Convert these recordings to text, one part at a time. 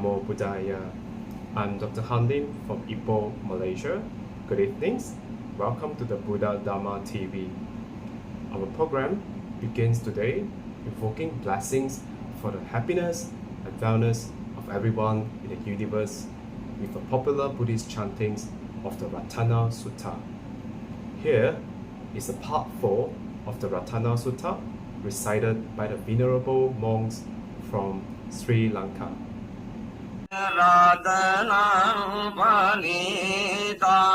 Namo Buddhaya. I'm Dr. Handin from Ipoh, Malaysia. Good evenings. Welcome to the Buddha Dharma TV. Our program begins today invoking blessings for the happiness and wellness of everyone in the universe with the popular Buddhist chantings of the Ratana Sutta. Here is a part 4 of the Ratana Sutta recited by the venerable monks from Sri Lanka. Ratanam Panitam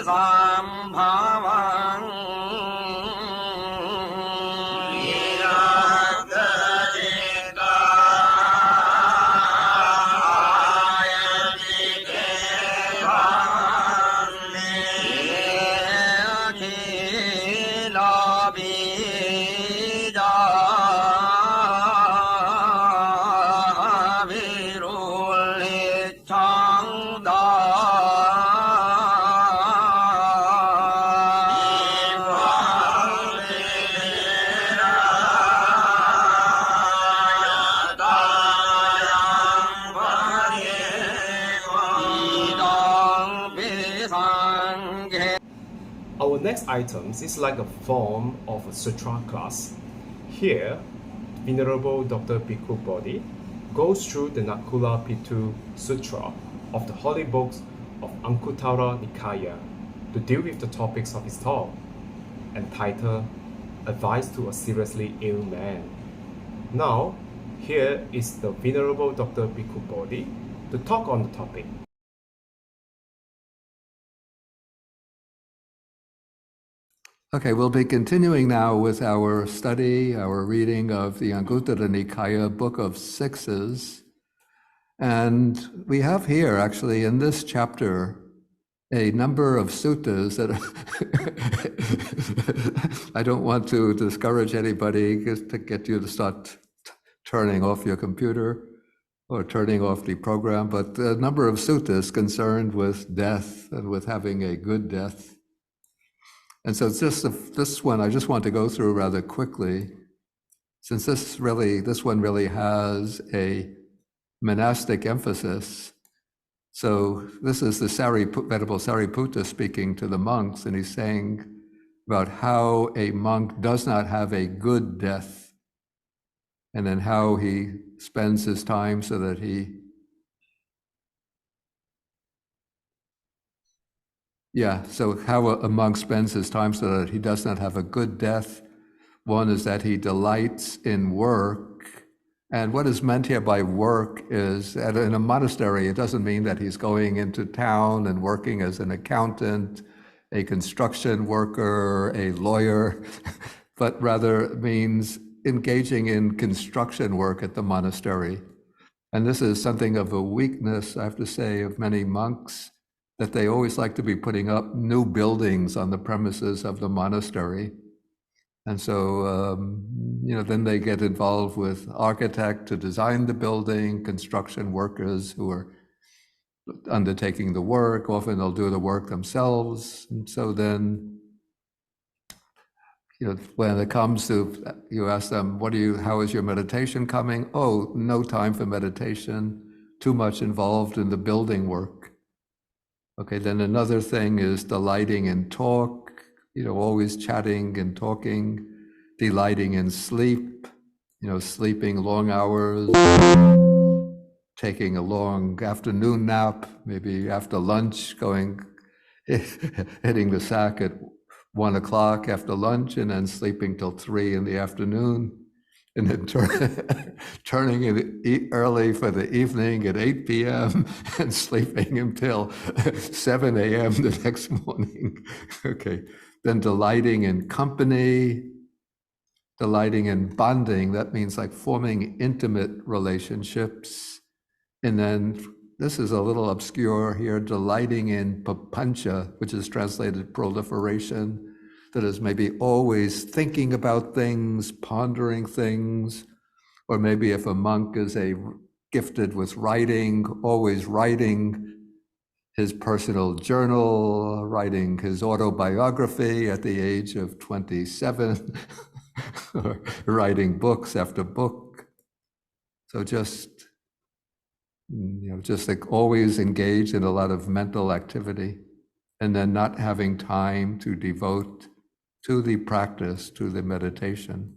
Sam Bhavang next item is like a form of a sutra class. Here, Venerable Dr. Bhikkhu Bodhi goes through the Nakula Pitu Sutra of the holy books of Anguttara Nikaya to deal with the topics of his talk, entitled Advice to a Seriously Ill Man. Now, here is the Venerable Dr. Bhikkhu Bodhi to talk on the topic. Okay, we'll be continuing now with our study, our reading of the Anguttara Nikaya Book of Sixes. And we have here, actually, in this chapter, a number of suttas that I don't want to discourage anybody just to get you to start turning off your computer or turning off the program, but a number of suttas concerned with death and with having a good death. And so it's just this one I just want to go through rather quickly, since this one really has a monastic emphasis. So this is the Venerable Sariputta speaking to the monks, and he's saying about how a monk does not have a good death, and then how he spends his time so that so how a monk spends his time so that he does not have a good death. One is that he delights in work. And what is meant here by work is, in a monastery, it doesn't mean that he's going into town and working as an accountant, a construction worker, a lawyer, but rather means engaging in construction work at the monastery. And this is something of a weakness, I have to say, of many monks, that they always like to be putting up new buildings on the premises of the monastery. And so, then they get involved with architect to design the building, construction workers who are undertaking the work. Often they'll do the work themselves. And so then, when it comes to, you ask them, how is your meditation coming? Oh, no time for meditation, too much involved in the building work. Okay, then another thing is delighting in talk, always chatting and talking, delighting in sleep, sleeping long hours, taking a long afternoon nap, maybe after lunch, hitting the sack at 1 o'clock after lunch, and then sleeping till 3 in the afternoon, and then turning it early for the evening at 8 p.m. and sleeping until 7 a.m. the next morning. Okay, then delighting in company, delighting in bonding. That means like forming intimate relationships. And then this is a little obscure here, delighting in papancha, which is translated proliferation. That is maybe always thinking about things, pondering things, or maybe if a monk is gifted with writing, always writing his personal journal, writing his autobiography at the age of 27, or writing books after book. So just like always engaged in a lot of mental activity, and then not having time to devote to the practice, to the meditation.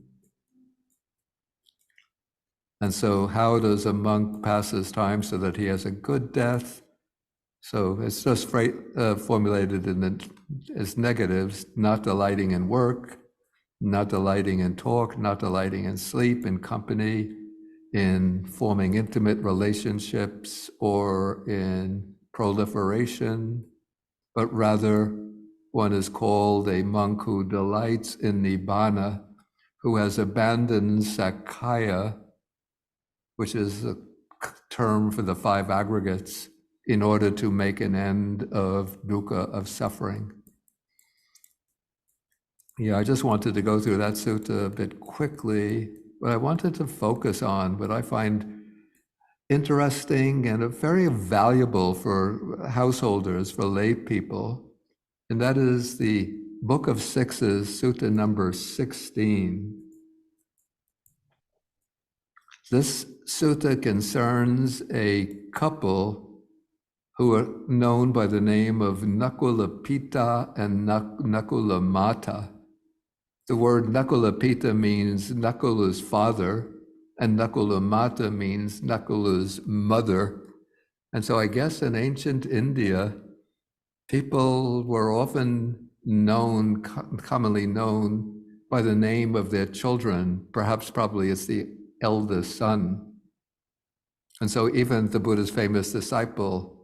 And so how does a monk pass his time so that he has a good death? So it's just formulated as negatives: not delighting in work, not delighting in talk, not delighting in sleep, in company, in forming intimate relationships, or in proliferation, but rather one is called a monk who delights in nibbana, who has abandoned sakkaya, which is a term for the 5 aggregates, in order to make an end of dukkha, of suffering. I just wanted to go through that sutta a bit quickly, but I wanted to focus on what I find interesting and very valuable for householders, for lay people, and that is the Book of Sixes, Sutta number 16. This sutta concerns a couple who are known by the name of Nakulapita and Nakulamata. The word Nakulapita means Nakula's father, and Nakulamata means Nakula's mother. And so I guess in ancient India, people were often known, commonly known by the name of their children. Probably it's the eldest son. And so even the Buddha's famous disciple,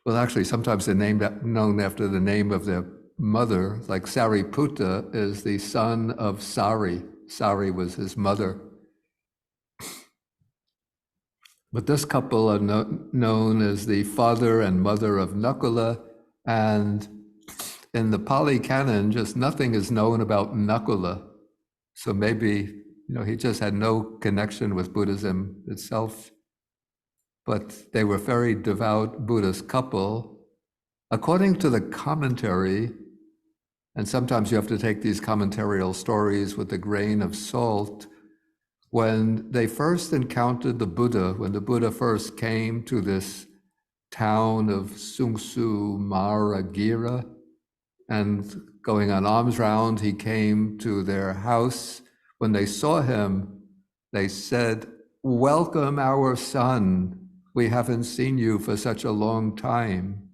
well, actually, sometimes they're known after the name of their mother, like Sariputta is the son of Sari. Sari was his mother. But this couple are known as the father and mother of Nakula, and in the Pali Canon, just nothing is known about Nakula. So maybe, he just had no connection with Buddhism itself. But they were very devout Buddhist couple. According to the commentary, and sometimes you have to take these commentarial stories with a grain of salt, when they first encountered the Buddha, when the Buddha first came to this town of Sungsu Maragira, and going on alms round, he came to their house. When they saw him, they said, "Welcome, our son. We haven't seen you for such a long time."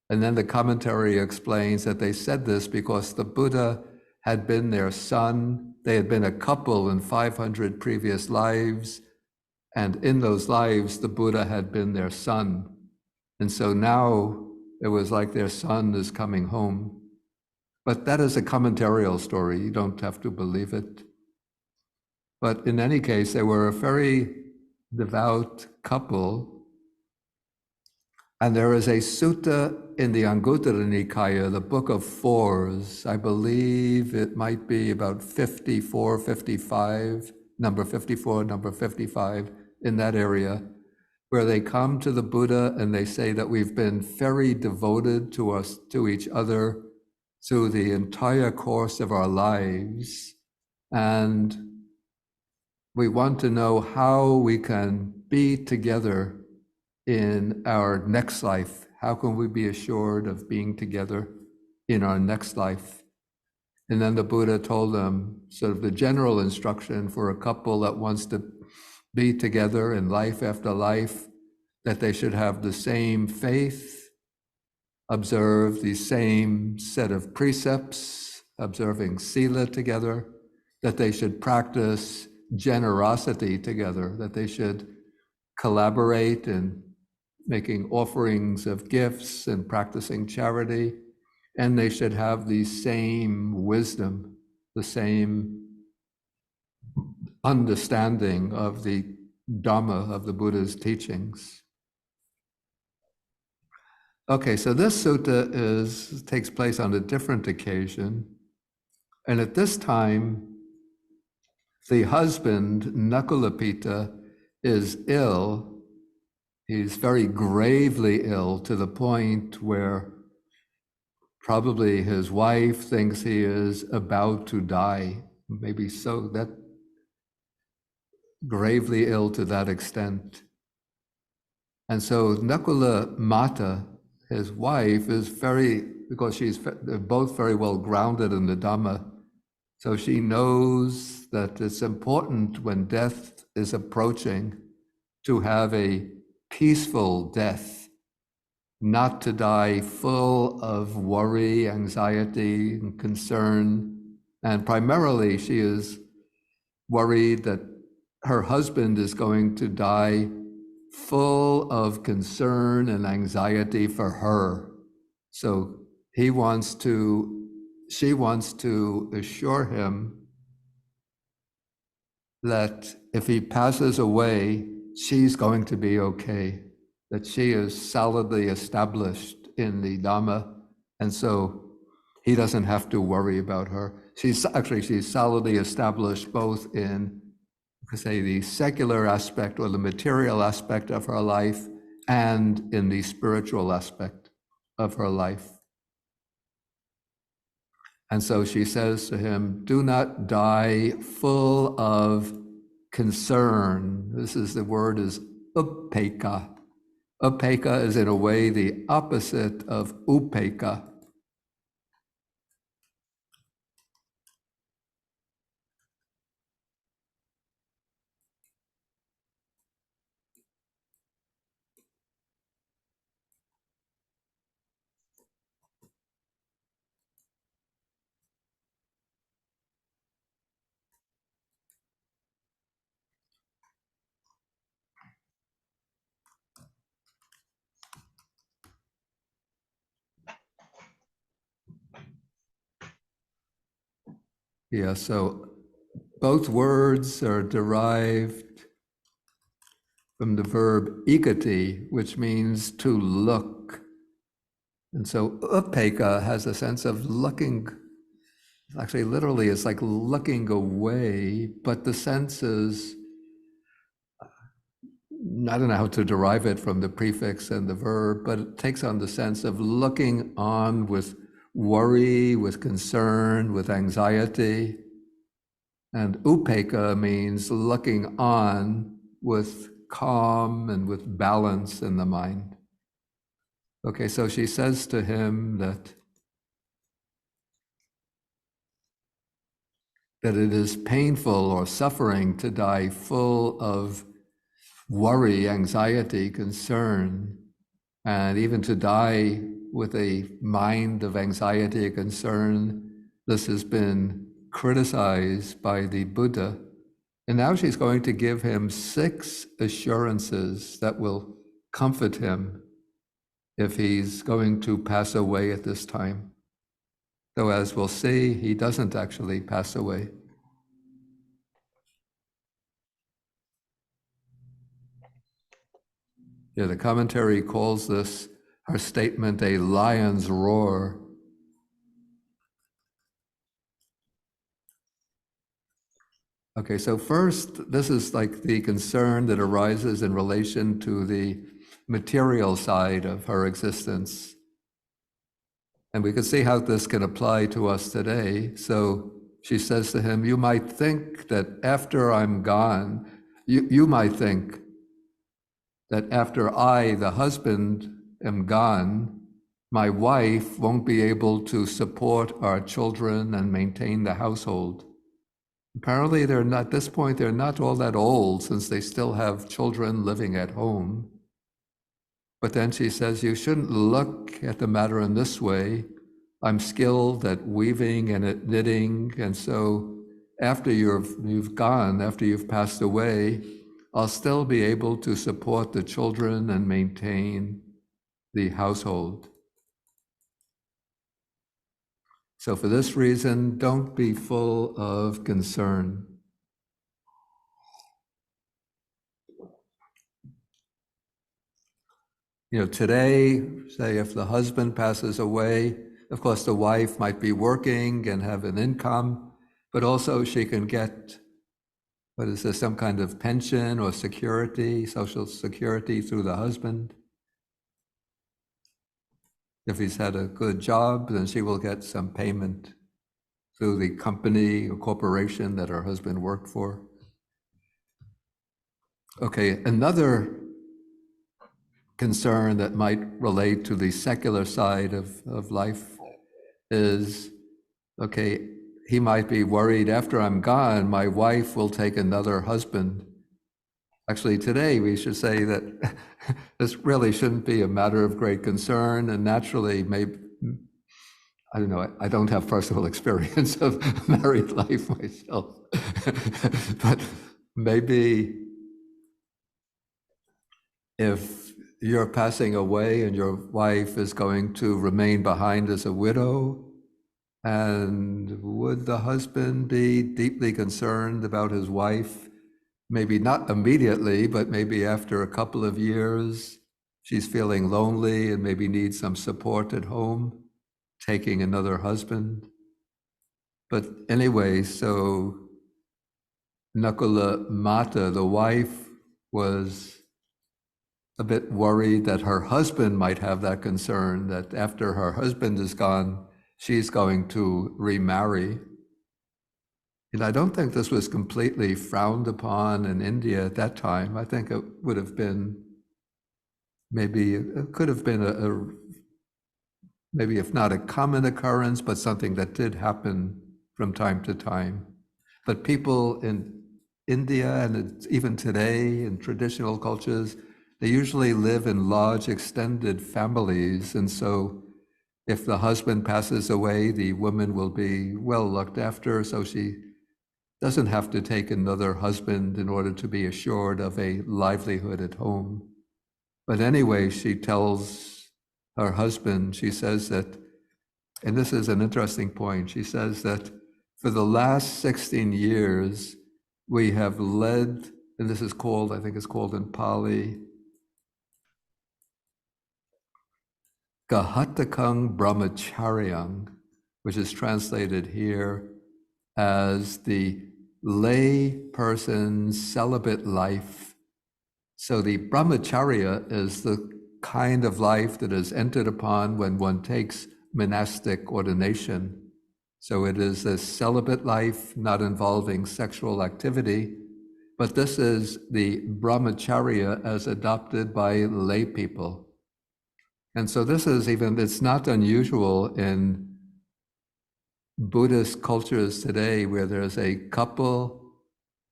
And then the commentary explains that they said this because the Buddha had been their son. They had been a couple in 500 previous lives. And in those lives, the Buddha had been their son. And so now it was like their son is coming home. But that is a commentarial story. You don't have to believe it. But in any case, they were a very devout couple. And there is a sutta in the Anguttara Nikaya, the Book of Fours. I believe it might be about 54, 55, number 54, number 55, in that area, where they come to the Buddha and they say that we've been very devoted to each other through the entire course of our lives. And we want to know how we can be together in our next life. How can we be assured of being together in our next life? And then the Buddha told them sort of the general instruction for a couple that wants to be together in life after life, that they should have the same faith, observe the same set of precepts, observing sila together, that they should practice generosity together, that they should collaborate in making offerings of gifts and practicing charity, and they should have the same wisdom, the same understanding of the Dhamma, of the Buddha's teachings. Okay, so this sutta takes place on a different occasion, and at this time, the husband, Nakulapita, is ill. He's very gravely ill, to the point where probably his wife thinks he is about to die. Maybe so, that gravely ill to that extent. And so Nakula Mata, his wife, is because they're both very well grounded in the Dhamma. So she knows that it's important when death is approaching to have a peaceful death, not to die full of worry, anxiety, and concern. And primarily, she is worried that her husband is going to die full of concern and anxiety for her. So she wants to assure him that if he passes away, she's going to be okay, that she is solidly established in the Dhamma, and so he doesn't have to worry about her. She's solidly established both in, the secular aspect or the material aspect of her life and in the spiritual aspect of her life. And so she says to him, "Do not die full of concern." The word is uppeka. Upekkha is in a way the opposite of upekkha. Yeah, so both words are derived from the verb ikati, which means to look. And so upekkha has a sense of looking. Actually, literally, it's like looking away, but the sense is, I don't know how to derive it from the prefix and the verb, but it takes on the sense of looking on with worry, with concern, with anxiety. And upekkha means looking on with calm and with balance in the mind. Okay, so she says to him that it is painful or suffering to die full of worry, anxiety, concern, and even to die with a mind of anxiety and concern. This has been criticized by the Buddha. And now she's going to give him 6 assurances that will comfort him if he's going to pass away at this time. Though, as we'll see, he doesn't actually pass away. Yeah, the commentary calls this, her statement, a lion's roar. Okay, so first, this is like the concern that arises in relation to the material side of her existence. And we can see how this can apply to us today. So she says to him, you might think that after I'm gone, you might think that after I, the husband, am gone, my wife won't be able to support our children and maintain the household. Apparently, they're not, at this point, they're not all that old since they still have children living at home. But then she says, you shouldn't look at the matter in this way. I'm skilled at weaving and at knitting, and so after you've gone, after you've passed away, I'll still be able to support the children and maintain the household. So for this reason, don't be full of concern. You know, today, say if the husband passes away, of course the wife might be working and have an income, but also she can get, what is this, some kind of pension or security, social security through the husband. If he's had a good job, then she will get some payment through the company or corporation that her husband worked for. Okay, another concern that might relate to the secular side of life is, okay, he might be worried, after I'm gone, my wife will take another husband. Actually, today we should say that this really shouldn't be a matter of great concern, and naturally, maybe, I don't know, I don't have personal experience of married life myself, but maybe if you're passing away and your wife is going to remain behind as a widow, and would the husband be deeply concerned about his wife? Maybe not immediately, but maybe after a couple of years, she's feeling lonely and maybe needs some support at home, taking another husband. But anyway, so Nakula Mata, the wife, was a bit worried that her husband might have that concern, that after her husband is gone, she's going to remarry. And I don't think this was completely frowned upon in India at that time. I think it would have been maybe it could have been maybe if not a common occurrence, but something that did happen from time to time. But people in India and even today in traditional cultures, they usually live in large extended families. And so if the husband passes away, the woman will be well looked after. So she doesn't have to take another husband in order to be assured of a livelihood at home. But anyway, she tells her husband, she says that, and this is an interesting point, she says that for the last 16 years, we have led, and this is called, I think it's called in Pali, Gahatakang Brahmacharyang, which is translated here as the lay person's celibate life. So the brahmacharya is the kind of life that is entered upon when one takes monastic ordination. So it is a celibate life not involving sexual activity, but this is the brahmacharya as adopted by lay people. And so this is even, it's not unusual in Buddhist cultures today where there's a couple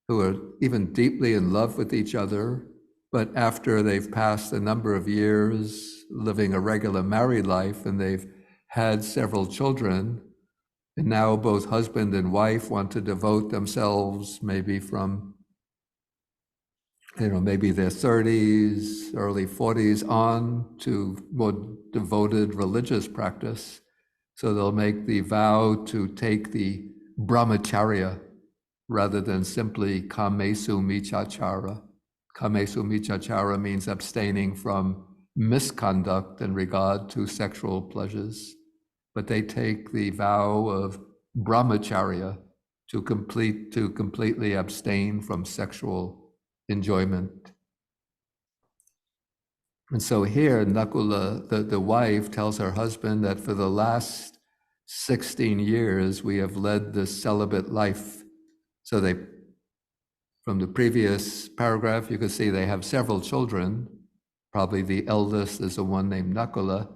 who are even deeply in love with each other, but after they've passed a number of years living a regular married life and they've had several children, and now both husband and wife want to devote themselves maybe from, maybe their 30s, early 40s on to more devoted religious practice. So they'll make the vow to take the brahmacharya rather than simply kamesu michachara. Kamesu michachara means abstaining from misconduct in regard to sexual pleasures. But they take the vow of brahmacharya to completely abstain from sexual enjoyment. And so here, Nakula, the wife, tells her husband that for the last 16 years, we have led this celibate life. So they, from the previous paragraph, you can see they have several children. Probably the eldest is the one named Nakula.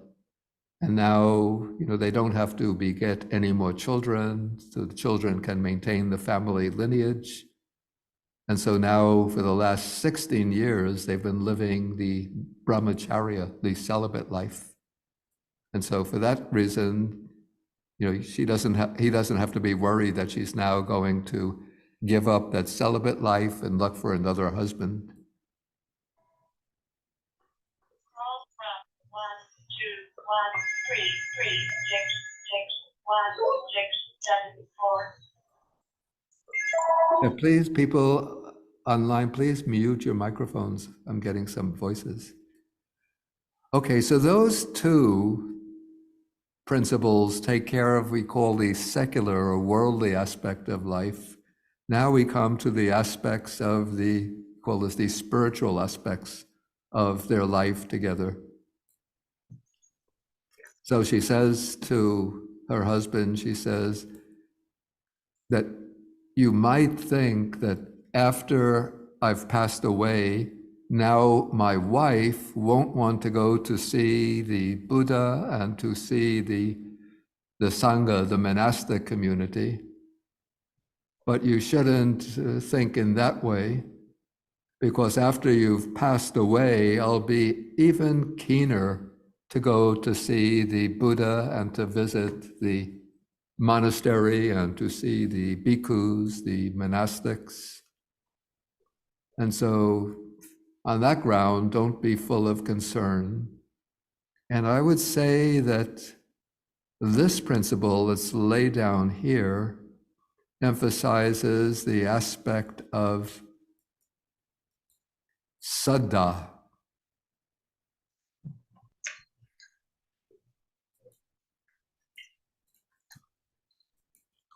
And now, they don't have to beget any more children, so the children can maintain the family lineage. And so now, for the last 16 years, they've been living the brahmacharya, the celibate life. And so for that reason, he doesn't have to be worried that she's now going to give up that celibate life and look for another husband. Please, people online, please mute your microphones. I'm getting some voices. Okay, so those two principles take care of, we call the secular or worldly aspect of life. Now we come to the aspects of the spiritual aspects of their life together. So she says to her husband, she says that you might think that after I've passed away, now my wife won't want to go to see the Buddha and to see the Sangha, the monastic community. But you shouldn't think in that way, because after you've passed away, I'll be even keener to go to see the Buddha and to visit the monastery and to see the bhikkhus, the monastics. And so on that ground, don't be full of concern. And I would say that this principle that's laid down here emphasizes the aspect of saddha.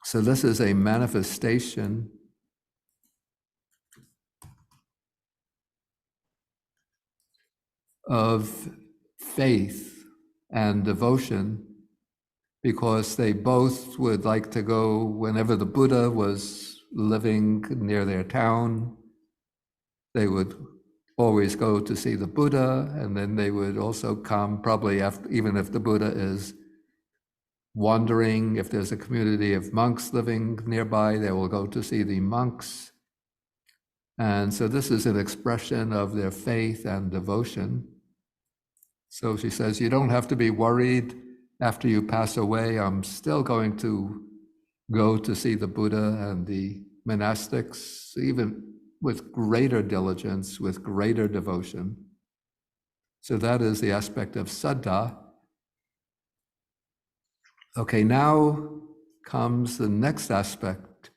So this is a manifestation of faith and devotion, because they both would like to go whenever the Buddha was living near their town. They would always go to see the Buddha, and then they would also come probably after, even if the Buddha is wandering, if there's a community of monks living nearby, they will go to see the monks. And so this is an expression of their faith and devotion. So she says, you don't have to be worried after you pass away. I'm still going to go to see the Buddha and the monastics, even with greater diligence, with greater devotion. So that is the aspect of saddha. Okay, now comes the next aspect,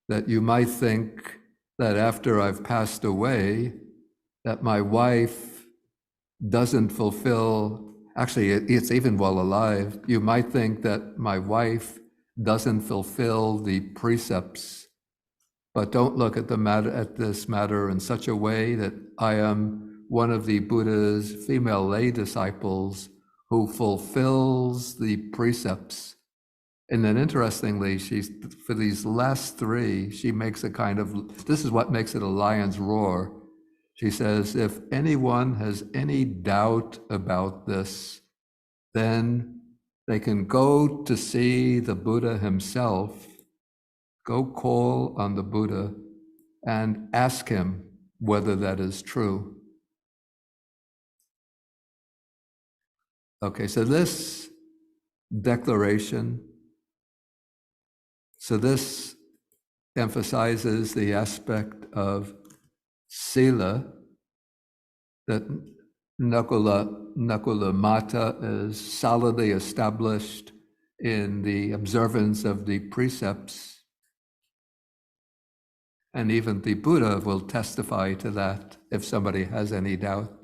that you might think that after I've passed away, that my wife doesn't fulfill, actually it's even while alive, you might think that my wife doesn't fulfill the precepts, but don't look at this matter in such a way that I am one of the Buddha's female lay disciples who fulfills the precepts. And then interestingly, for these last three, she makes a kind of, this is what makes it a lion's roar. She says, if anyone has any doubt about this, then they can go to see the Buddha himself, go call on the Buddha and ask him whether that is true. Okay, so this declaration, so this emphasizes the aspect of sila, that Nakula Mata is solidly established in the observance of the precepts. And even the Buddha will testify to that if somebody has any doubt.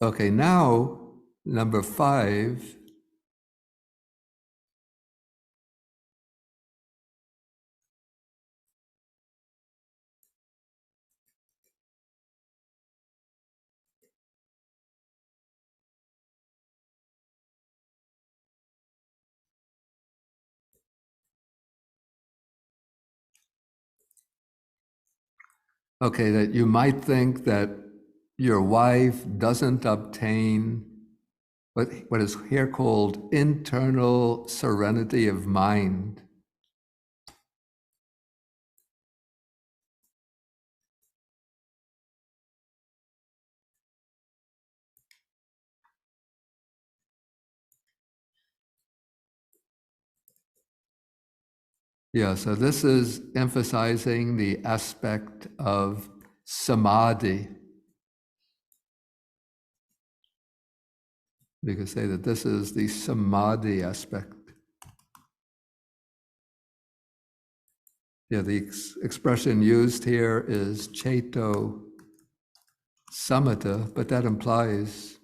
Okay, now, number 5. Okay, that you might think that your wife doesn't obtain what is here called internal serenity of mind. Yeah, so this is emphasizing the aspect of samadhi. We could say that this is the samadhi aspect. Yeah, the expression used here is ceto samatha, but that implies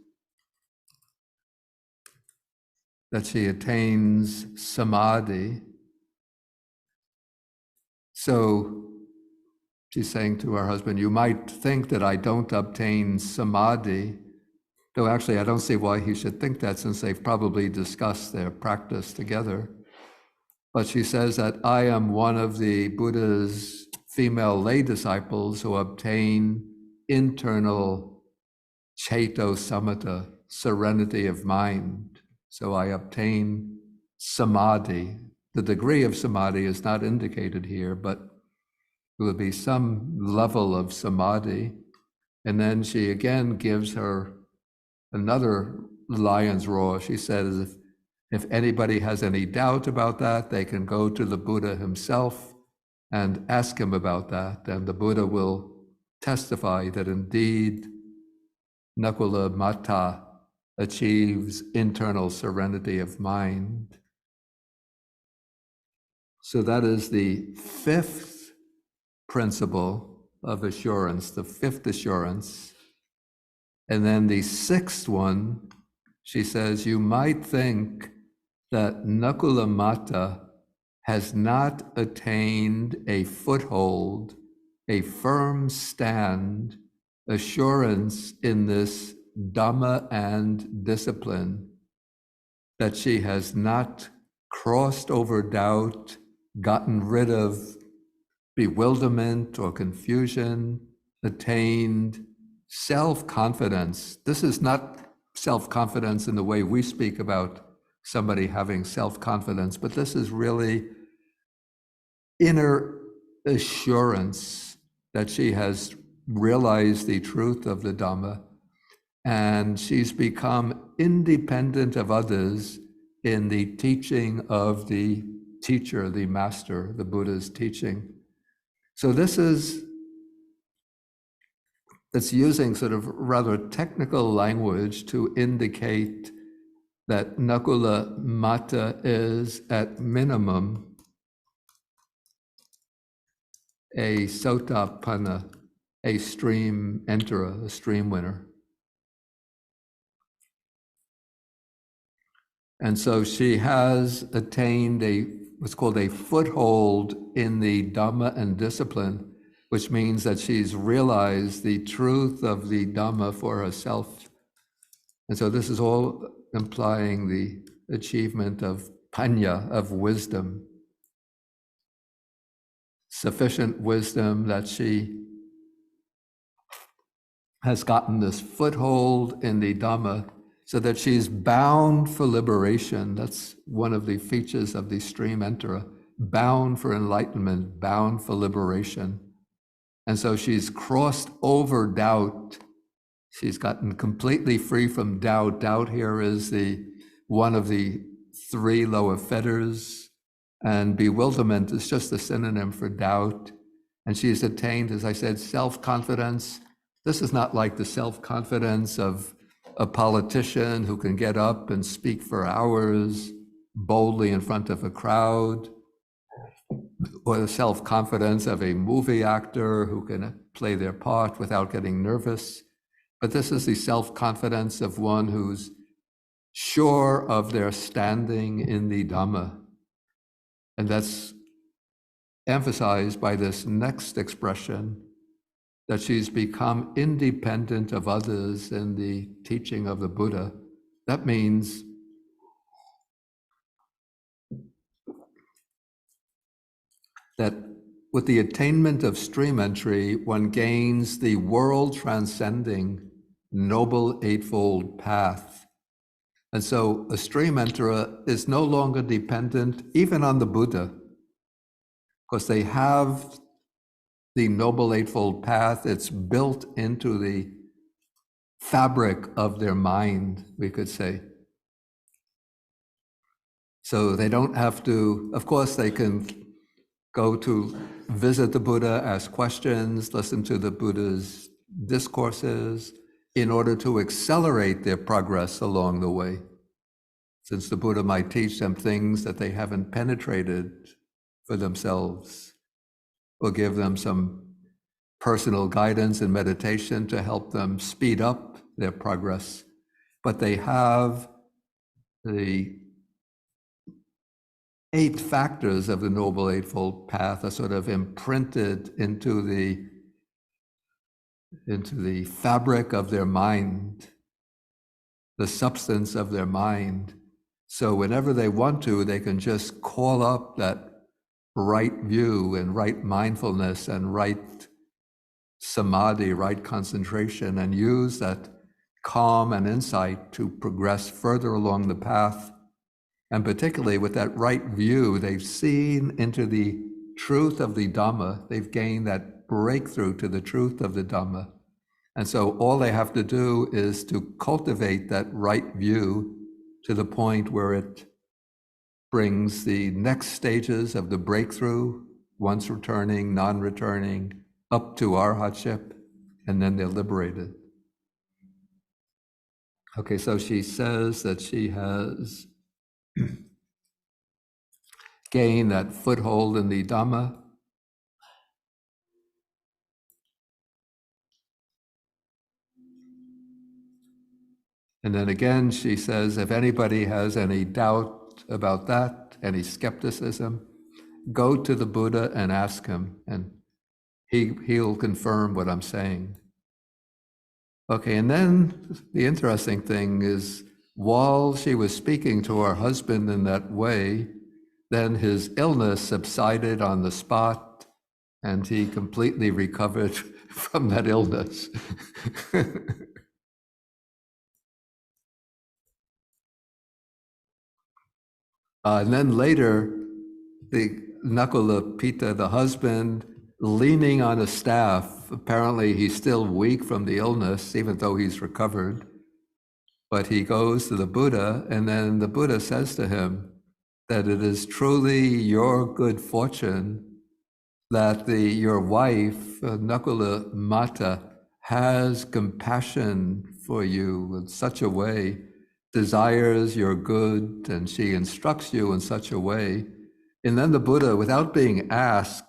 that she attains samadhi. So she's saying to her husband, you might think that I don't obtain samadhi, though actually I don't see why he should think that, since they've probably discussed their practice together. But she says that I am one of the Buddha's female lay disciples who obtain internal ceto samatha, serenity of mind. So I obtain samadhi. The degree of samadhi is not indicated here, but it will be some level of samadhi. And then she again gives her another lion's roar. She says, if anybody has any doubt about that, they can go to the Buddha himself and ask him about that. And the Buddha will testify that indeed Nakula Mata achieves internal serenity of mind. So that is the 5th principle of assurance, the 5th assurance. And then the 6th one, she says, you might think that Nakula Mata has not attained a foothold, a firm stand, assurance in this Dhamma and discipline. that she has not crossed over doubt, gotten rid of bewilderment or confusion, attained self-confidence. This is not self-confidence in the way we speak about somebody having self-confidence, but this is really inner assurance that she has realized the truth of the Dhamma, and she's become independent of others in the teaching of the teacher, the master, the Buddha's teaching. So it's using sort of rather technical language to indicate that Nakula Mata is at minimum a Sotapanna, a stream enterer, a stream winner. And so she has attained what's called a foothold in the Dhamma and discipline, which means that she's realized the truth of the Dhamma for herself. And so this is all implying the achievement of panya, of wisdom, sufficient wisdom that she has gotten this foothold in the Dhamma so that she's bound for liberation. That's one of the features of the stream enterer, bound for enlightenment, bound for liberation. And so she's crossed over doubt. She's gotten completely free from doubt. Doubt here is one of the three lower fetters, and bewilderment is just a synonym for doubt. And she's attained, as I said, self-confidence. This is not like the self-confidence of a politician who can get up and speak for hours boldly in front of a crowd, or the self-confidence of a movie actor who can play their part without getting nervous. But this is the self-confidence of one who's sure of their standing in the Dhamma. And that's emphasized by this next expression, that she's become independent of others in the teaching of the Buddha. That means that with the attainment of stream entry, one gains the world-transcending Noble Eightfold Path. And so a stream enterer is no longer dependent even on the Buddha, because they have the Noble Eightfold Path. It's built into the fabric of their mind, we could say. So they don't have to, of course, they can go to visit the Buddha, ask questions, listen to the Buddha's discourses in order to accelerate their progress along the way. Since the Buddha might teach them things that they haven't penetrated for themselves, or give them some personal guidance and meditation to help them speed up their progress. But they have the 8 factors of the Noble Eightfold Path are sort of imprinted into the fabric of their mind, the substance of their mind. So whenever they want to, they can just call up that right view and right mindfulness and right samadhi, right concentration, and use that calm and insight to progress further along the path. And particularly with that right view, they've seen into the truth of the Dhamma. They've gained that breakthrough to the truth of the Dhamma. And so all they have to do is to cultivate that right view to the point where it brings the next stages of the breakthrough, once returning, non-returning, up to arhatship, and then they're liberated. Okay, so she says that she has gained that foothold in the Dhamma. And then again, she says, if anybody has any doubt about that, any skepticism, go to the Buddha and ask him, and he'll confirm what I'm saying. Okay, and then the interesting thing is while she was speaking to her husband in that way, then his illness subsided on the spot and he completely recovered from that illness. And then later, the Nakula Pita, the husband, leaning on a staff, apparently he's still weak from the illness, even though he's recovered. But he goes to the Buddha, and then the Buddha says to him that it is truly your good fortune that your wife, Nakula Mata, has compassion for you in such a way, desires your good, and she instructs you in such a way. And then the Buddha, without being asked,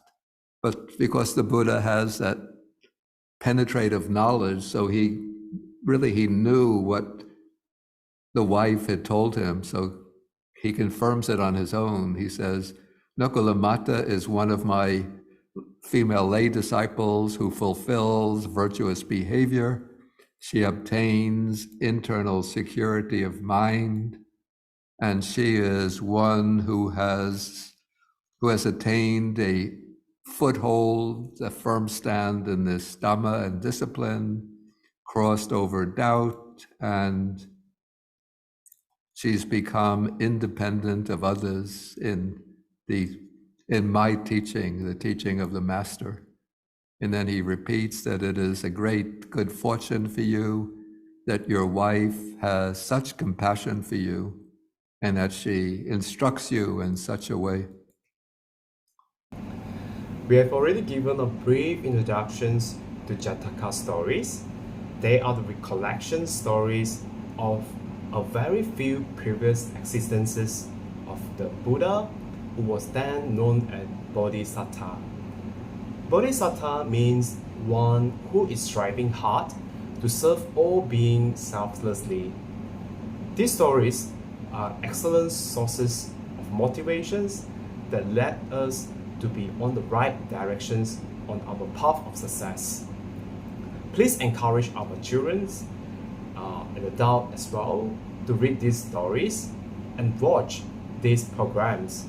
but because the Buddha has that penetrative knowledge, so he knew what the wife had told him, so he confirms it on his own. He says, Nakula Mata is one of my female lay disciples who fulfills virtuous behavior. She obtains internal security of mind, and she is one who has attained a foothold, a firm stand in this Dhamma and discipline, crossed over doubt, and she's become independent of others in my teaching, the teaching of the Master. And then he repeats that it is a great good fortune for you that your wife has such compassion for you and that she instructs you in such a way. We have already given a brief introductions to Jataka stories. They are the recollection stories of a very few previous existences of the Buddha, who was then known as Bodhisattva. Bodhisattva means one who is striving hard to serve all beings selflessly. These stories are excellent sources of motivations that led us to be on the right directions on our path of success. Please encourage our children and adults as well to read these stories and watch these programs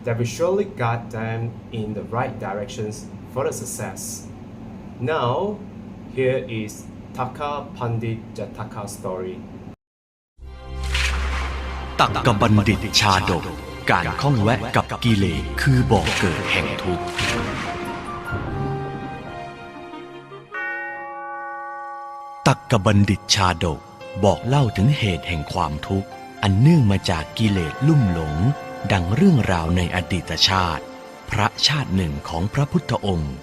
that will surely guide them in the right directions for the success. Now, here is Taka Pandit Jataka story. ตักกบัณฑิตชาดกการข้องแวะกับกิเลสคือบ่อเกิดแห่งทุกข์ตักกบัณฑิตชาดกบอกเล่าถึงเหตุแห่งความทุกข์อันเนื่องมาจากกิเลสลุ่มหลงดังเรื่องราวในอดีตชาติพระชาติหนึ่งของพระพุทธองค์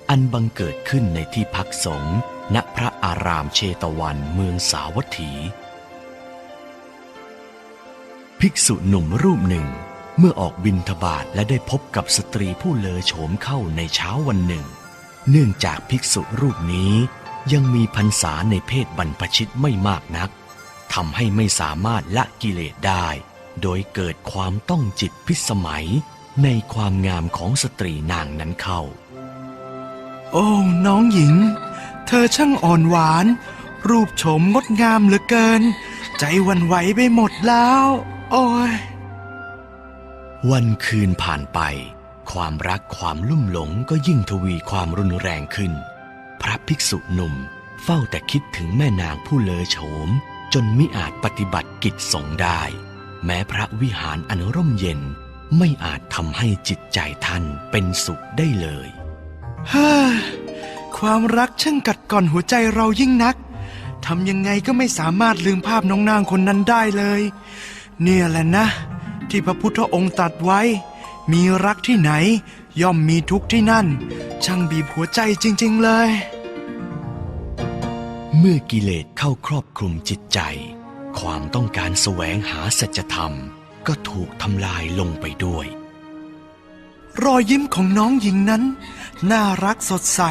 อันบังเกิดขึ้นในที่พักสงฆ์ณพระอารามเชตวันเมืองสาวัตถีภิกษุหนุ่มรูปหนึ่งเมื่อออกบิณฑบาตและได้พบกับสตรีผู้เลอโฉมเข้าในเช้าวันหนึ่งเนื่องจากภิกษุรูปนี้ยังมีพรรษาในเพศบรรพชิตไม่มากนักทำให้ไม่สามารถละกิเลสได้โดยเกิดความต้องจิตพิสมัยในความงามของสตรีนางนั้นเข้าโอ้น้องหญิงเธอช่างอ่อนหวานรูปโฉมงดงามเหลือเกินใจหวั่นไหวไปหมดแล้วโอ้ยวันคืนผ่านไปความรักความลุ่มหลงก็ยิ่งทวีความรุนแรงขึ้นพระภิกษุหนุ่มเฝ้าแต่คิดถึงแม่นางผู้เลอโฉมจนมิอาจปฏิบัติกิจสงฆ์ได้แม้พระวิหารอันร่มเย็นไม่อาจทำให้จิตใจท่านเป็นสุขได้เลยฮ่าความรักช่างกัดก่อนหัวใจเรายิ่งนักทำยังไงก็ไม่สามารถลืมภาพน้องนางคนนั้นได้เลยเนี่ยแหละนะที่พระพุทธองค์ตรัสไว้มีรักที่ไหนย่อมมีทุกข์ที่นั่นช่างบีบหัวใจจริงๆเลยเมื่อกิเลสเข้าครอบคลุมจิตใจความต้องการแสวงหาสัจธรรมก็ถูกทำลายลงไปด้วยรอยยิ้มของน้องหญิงนั้นน่ารักสดใส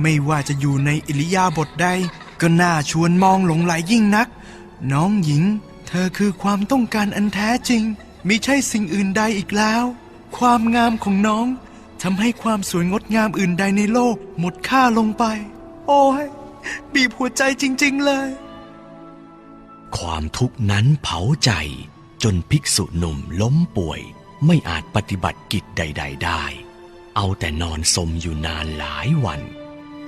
ไม่ว่าจะอยู่ในอิริยาบถใดก็น่าชวนมองหลงไหลยิ่งนักน้องหญิงเธอคือความต้องการอันแท้จริงมิใช่สิ่งอื่นใดอีกแล้วความงามของน้องทำให้ความสวยงดงามอื่นใดในโลกหมดค่าลงไปโอ้ยบีบหัวใจจริงๆเลย ความทุกข์นั้นเผาใจจนภิกษุหนุ่มล้มป่วยไม่อาจปฏิบัติกิจใดๆได้เอาแต่นอนสมอยู่นานหลายวัน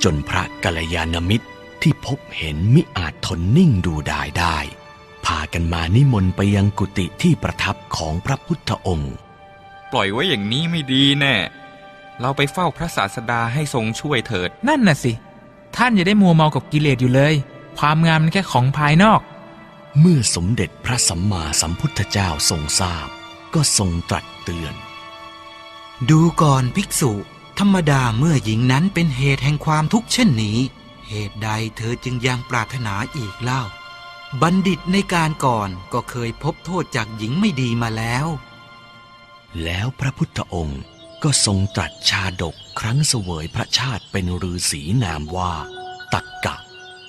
จนพระกัลยาณมิตรที่พบเห็นมิอาจทนนิ่งดูดายได้พากันมานิมนต์ไปยังกุฏิที่ประทับของพระพุทธองค์ปล่อยไว้อย่างนี้ไม่ดีแน่เราไปเฝ้าพระศาสดาให้ทรงช่วยเถิดนั่นน่ะสิท่านอย่าได้มัวเมากับกิเลสอยู่เลยความงามมันแค่ของภายนอกเมื่อสมเด็จพระสัมมาสัมพุทธเจ้าทรงทราบก็ทรงตรัสเตือนดูก่อนภิกษุธรรมดาเมื่อหญิงนั้นเป็นเหตุแห่งความทุกข์เช่นนี้เหตุใดเธอจึงยังปรารถนาอีกเล่าบัณฑิตในการก่อนก็เคยพบโทษจากหญิงไม่ดีมาแล้วแล้วพระพุทธองค์ก็ทรงตรัสชาดกครั้งเสวยพระชาติเป็นฤาษีนามว่าตักกะ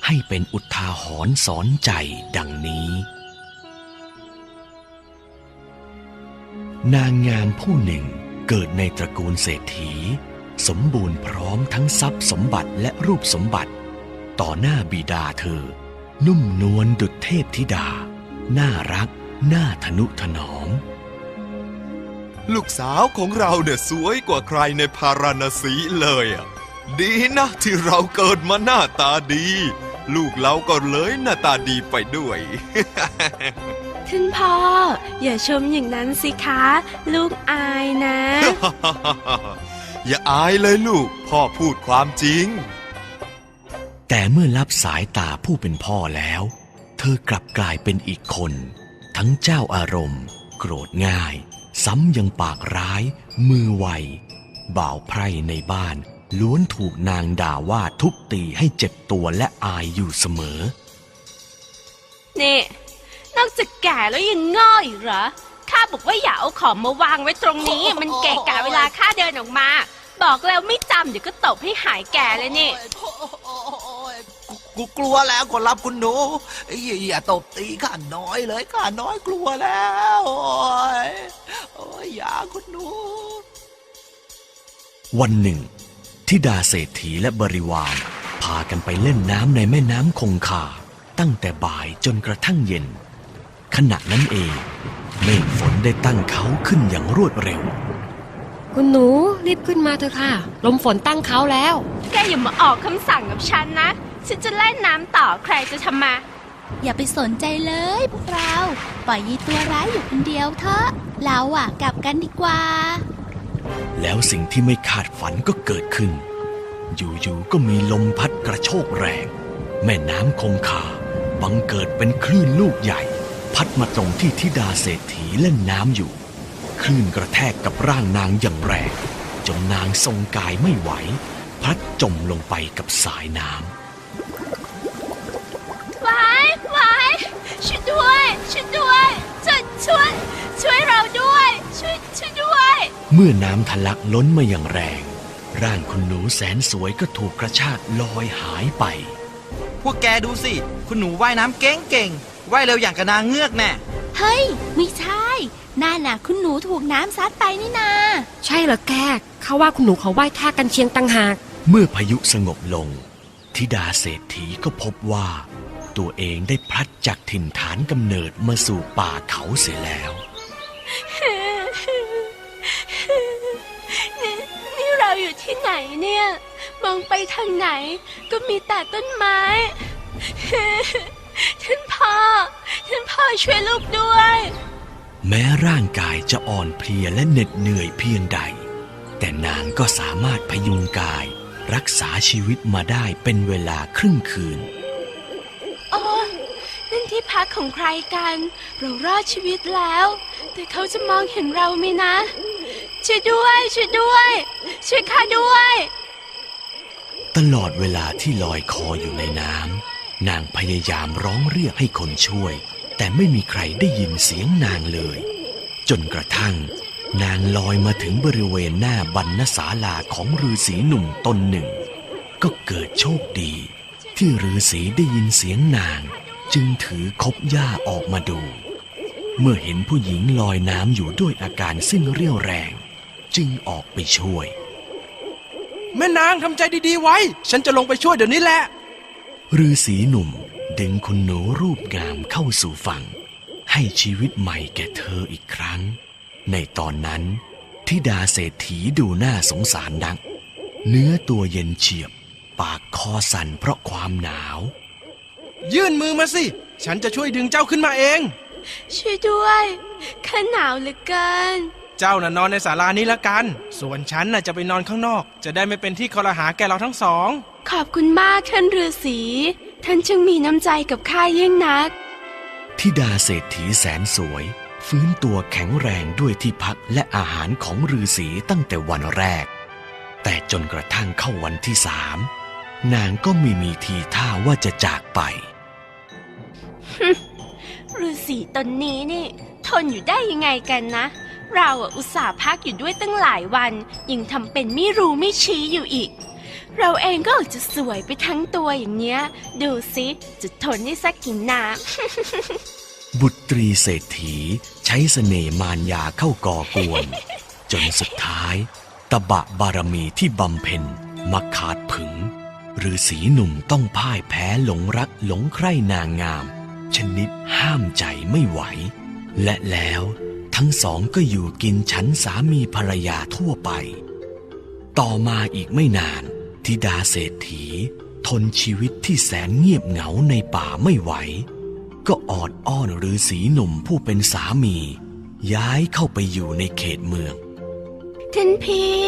ให้เป็นอุทาหรณ์สอนใจดังนี้นางงามผู้หนึ่งเกิดในตระกูลเศรษฐีสมบูรณ์พร้อมทั้งทรัพย์สมบัติและรูปสมบัติต่อหน้าบิดาเธอนุ่มนวลดุจเทพธิดาน่ารักน่าทนุถนอมลูกสาวของเราเนี่ยสวยกว่าใครในพาราณสีเลยอ่ะดีนะที่เราเกิดมาหน้าตาดีลูกเราก็เลยหน้าตาดีไปด้วย ท่านพ่ออย่าชมอย่างนั้นสิคะลูกอายนะ อย่าอายเลยลูกพ่อพูดความจริงแต่เมื่อลับสายตาผู้เป็นพ่อแล้วเธอกลับกลายเป็นอีกคนทั้งเจ้าอารมณ์โกรธง่ายซ้ำยังปากร้ายมือไวบ่าวไพร่ในบ้านล้วนถูกนางด่าว่าทุบตีให้เจ็บตัวและอายอยู่เสมอนี่นอกจากแก่แล้วยังง่ออีกเหรอข้าบอกว่าอย่าเอาของมาวางไว้ตรงนี้มันเกะกะเวลาข้าเดินออกมาบอกแล้วไม่จำเดี๋ยวก็ตบให้หายแก่เลยนี่กูกลัวแล้วขอรับคุณหนูอย่าตบตีข้าน้อยเลยข้าน้อยกลัวแล้วโอ้ยอย่าคุณหนูวันหนึ่งธิดาเศรษฐีและบริวารพากันไปเล่นน้ำในแม่น้ำคงคาตั้งแต่บ่ายจนกระทั่งเย็นขณะนั้นเองเมฆฝนได้ตั้งเขาขึ้นอย่างรวดเร็วคุณหนูรีบขึ้นมาเถอะค่ะลมฝนตั้งเขาแล้วแกอย่ามาออกคำสั่งกับฉันนะฉันจะเล่นน้ำต่อใครจะทำมาอย่าไปสนใจเลยพวกเราปล่อยยีตัวร้ายอยู่คนเดียวเถอะเรากลับกันดีกว่าแล้วสิ่งที่ไม่คาดฝันก็เกิดขึ้นอยู่ๆก็มีลมพัดกระโชกแรงแม่น้ำคงคาบังเกิดเป็นคลื่นลูกใหญ่พัดมาตรงที่ธิดาเศรษฐีเล่นน้ำอยู่คลื่นกระแทกกับร่างนางอย่างแรงจนนางทรงกายไม่ไหวพลัดจมลงไปกับสายน้ำไว้ช่วยด้วยช่วยเราด้วยช่วยด้วยเมื่อน้ำทะลักล้นมาอย่างแรงร่างคุณหนูแสนสวยก็ถูกกระชากลอยหายไปพวกแกดูสิคุณหนูว่ายน้ำเก่งว่ายเร็วอย่างกระนางเงือกแน่เฮ้ยไม่ใช่นั่นน่ะคุณหนูถูกน้ำซัดไปนี่นาใช่เหรอแกเขาว่าคุณหนูเขาว่ายท่ากันเชียงต่างหากเมื่อพายุสงบลงธิดาเศรษฐีก็พบว่าตัวเองได้พลัดจากถิ่นฐานกำเนิดมาสู่ป่าเขาเสียแล้วนี่เราอยู่ที่ไหนเนี่ยมองไปทางไหนก็มีแต่ต้นไม้ท่านพ่อช่วยลูกด้วยแม้ร่างกายจะอ่อนเพลียและเหน็ดเหนื่อยเพียงใดแต่นางก็สามารถพยุงกายรักษาชีวิตมาได้เป็นเวลาครึ่งคืนนั่นที่พักของใครกันเรารอดชีวิตแล้วแต่เขาจะมองเห็นเราไหมนะช่วยด้วยช่วยข้าด้วยตลอดเวลาที่ลอยคออยู่ในน้ำนางพยายามร้องเรียกให้คนช่วยแต่ไม่มีใครได้ยินเสียงนางเลยจนกระทั่งนางลอยมาถึงบริเวณหน้าบรรณศาลาของฤาษีหนุ่มตนหนึ่งก็เกิดโชคดีที่ฤาษีได้ยินเสียงนางจึงถือคบหญ้าออกมาดูเมื่อเห็นผู้หญิงลอยน้ำอยู่ด้วยอาการสิ้นเรี่ยวแรงจึงออกไปช่วยแม่นางทำใจดีๆไว้ฉันจะลงไปช่วยเดี๋ยวนี้แหละฤาษีหนุ่ม ดึงคุณหนูรูปงามเข้าสู่ฝั่งให้ชีวิตใหม่แก่เธออีกครั้งในตอนนั้นธิดาเศรษฐีดูน่าสงสารนักเนื้อตัวเย็นเฉียบปากคอสั่นเพราะความหนาวยื่นมือมาสิฉันจะช่วยดึงเจ้าขึ้นมาเองช่วยด้วยข้าหนาวเหลือเกินเจ้าน่ะนอนในศาลานี้ละกันส่วนฉันน่ะจะไปนอนข้างนอกจะได้ไม่เป็นที่คอรหาแก่เราทั้งสองขอบคุณมากท่านฤาษีท่านจึงมีน้ำใจกับข้ายิ่งนักธิดาเศรษฐีแสนสวยฟื้นตัวแข็งแรงด้วยที่พักและอาหารของฤาษีตั้งแต่วันแรกแต่จนกระทั่งเข้าวันที่3นางก็ไม่มีทีท่าว่าจะจากไปฤาษีตนนี้นี่ทนอยู่ได้ยังไงกันนะเราอุตส่าห์พักอยู่ด้วยตั้งหลายวันยังทำเป็นไม่รู้ไม่ชี้อยู่อีกเราเองก็ออกจะสวยไปทั้งตัวอย่างเนี้ยดูสิจะทนได้สักกี่น้ำบุตรีเศรษฐีใช้เสน่ห์มารยาเข้าก่อกวนจนสุดท้ายตบะบารมีที่บำเพ็ญมาขาดผึงฤาษีหนุ่มต้องพ่ายแพ้หลงรักหลงใคร่นางงามชนิดห้ามใจไม่ไหวและแล้วทั้งสองก็อยู่กินฉันสามีภรรยาทั่วไปต่อมาอีกไม่นานธิดาเศรษฐีทนชีวิตที่แสนเงียบเหงาในป่าไม่ไหวก็ออดอ้อนฤาษีหนุ่มผู้เป็นสามีย้ายเข้าไปอยู่ในเขตเมืองท่านพี่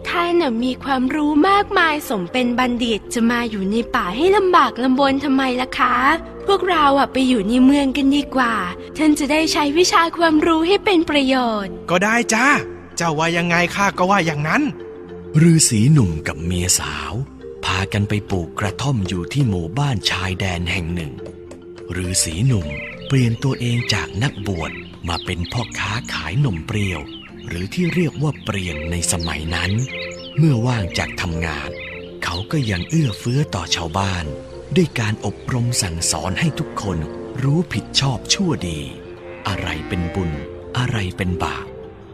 ท่านมีความรู้มากมายสมเป็นบัณฑิตจะมาอยู่ในป่าให้ลำบากลำบนทำไมล่ะคะพวกเราไปอยู่ในเมืองกันดีกว่าท่านจะได้ใช้วิชาความรู้ให้เป็นประโยชน์ก็ได้จ้าเจ้าว่ายังไงข้าก็ว่าอย่างนั้นฤาษีหนุ่มกับเมียสาวพากันไปปลูกกระท่อมอยู่ที่หมู่บ้านชายแดนแห่งหนึ่งฤาษีหนุ่มเปลี่ยนตัวเองจากนักบวชมาเป็นพ่อค้าขายนมเปรี้ยวหรือที่เรียกว่าเปรียงในสมัยนั้นเมื่อว่างจากทำงานเขาก็ยังเอื้อเฟื้อต่อชาวบ้านด้วยการอบรมสั่งสอนให้ทุกคนรู้ผิดชอบชั่วดีอะไรเป็นบุญอะไรเป็นบาป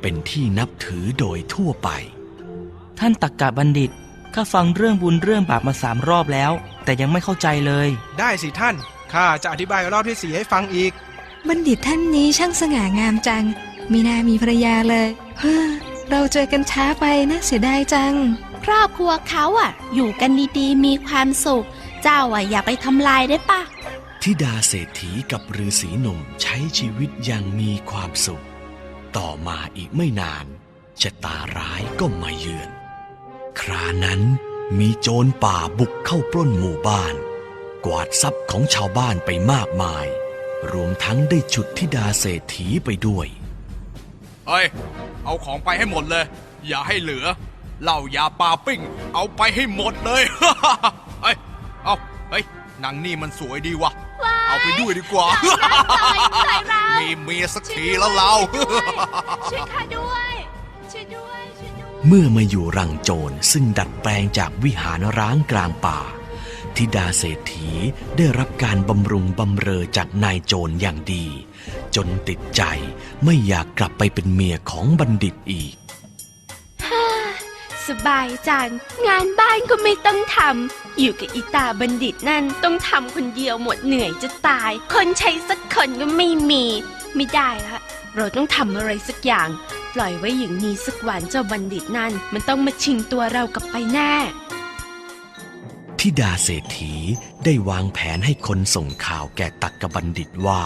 เป็นที่นับถือโดยทั่วไปท่านตักกะบัณฑิตข้าฟังเรื่องบุญเรื่องบาปมา3 รอบแล้วแต่ยังไม่เข้าใจเลยได้สิท่านข้าจะอธิบายรอบที่4ให้ฟังอีกบัณฑิตท่านนี้ช่างสง่างามจังมีนามีภรรยาเลยเราเจอกันช้าไปนะเสียดายจังครอบครัวเขาอยู่กันดีๆมีความสุขเจ้าอย่าไปทำลายได้ปะธิดาเศรษฐีกับฤาษีหนุ่มใช้ชีวิตอย่างมีความสุขต่อมาอีกไม่นานชะตาร้ายก็มาเยือนครานั้นมีโจรป่าบุกเข้าปล้นหมู่บ้านกวาดทรัพย์ของชาวบ้านไปมากมายรวมทั้งได้ฉุดธิดาเศรษฐีไปด้วยเอาของไปให้หมดเลยอย่าให้เหลือเหล้ายาปลาปิ้งเอาไปให้หมดเลย นางนี่มันสวยดีวะเอาไปด้วยดีกว่า มีเมียสักทีแล้วเรา ช่วยข้าด้วยช่วยด้วย เมื่อมาอยู่รังโจรซึ่งดัดแปลงจากวิหารร้างกลางป่าธิดาเศรษฐีได้รับการบำรุงบำเรอจากนายโจรอย่างดีจนติดใจไม่อยากกลับไปเป็นเมียของบัณฑิตอีกสบายจังงานบ้านก็ไม่ต้องทำอยู่กับอีตาบัณฑิตนั่นต้องทำคนเดียวหมดเหนื่อยจะตายคนใช้สักคนก็ไม่มีไม่ได้ละเราต้องทำอะไรสักอย่างปล่อยไว้อย่างนี้สักวันเจ้าบัณฑิตนั่นมันต้องมาชิงตัวเรากลับไปแน่ธิดาเศรษฐีได้วางแผนให้คนส่งข่าวแก่ตักกบัณฑิตว่า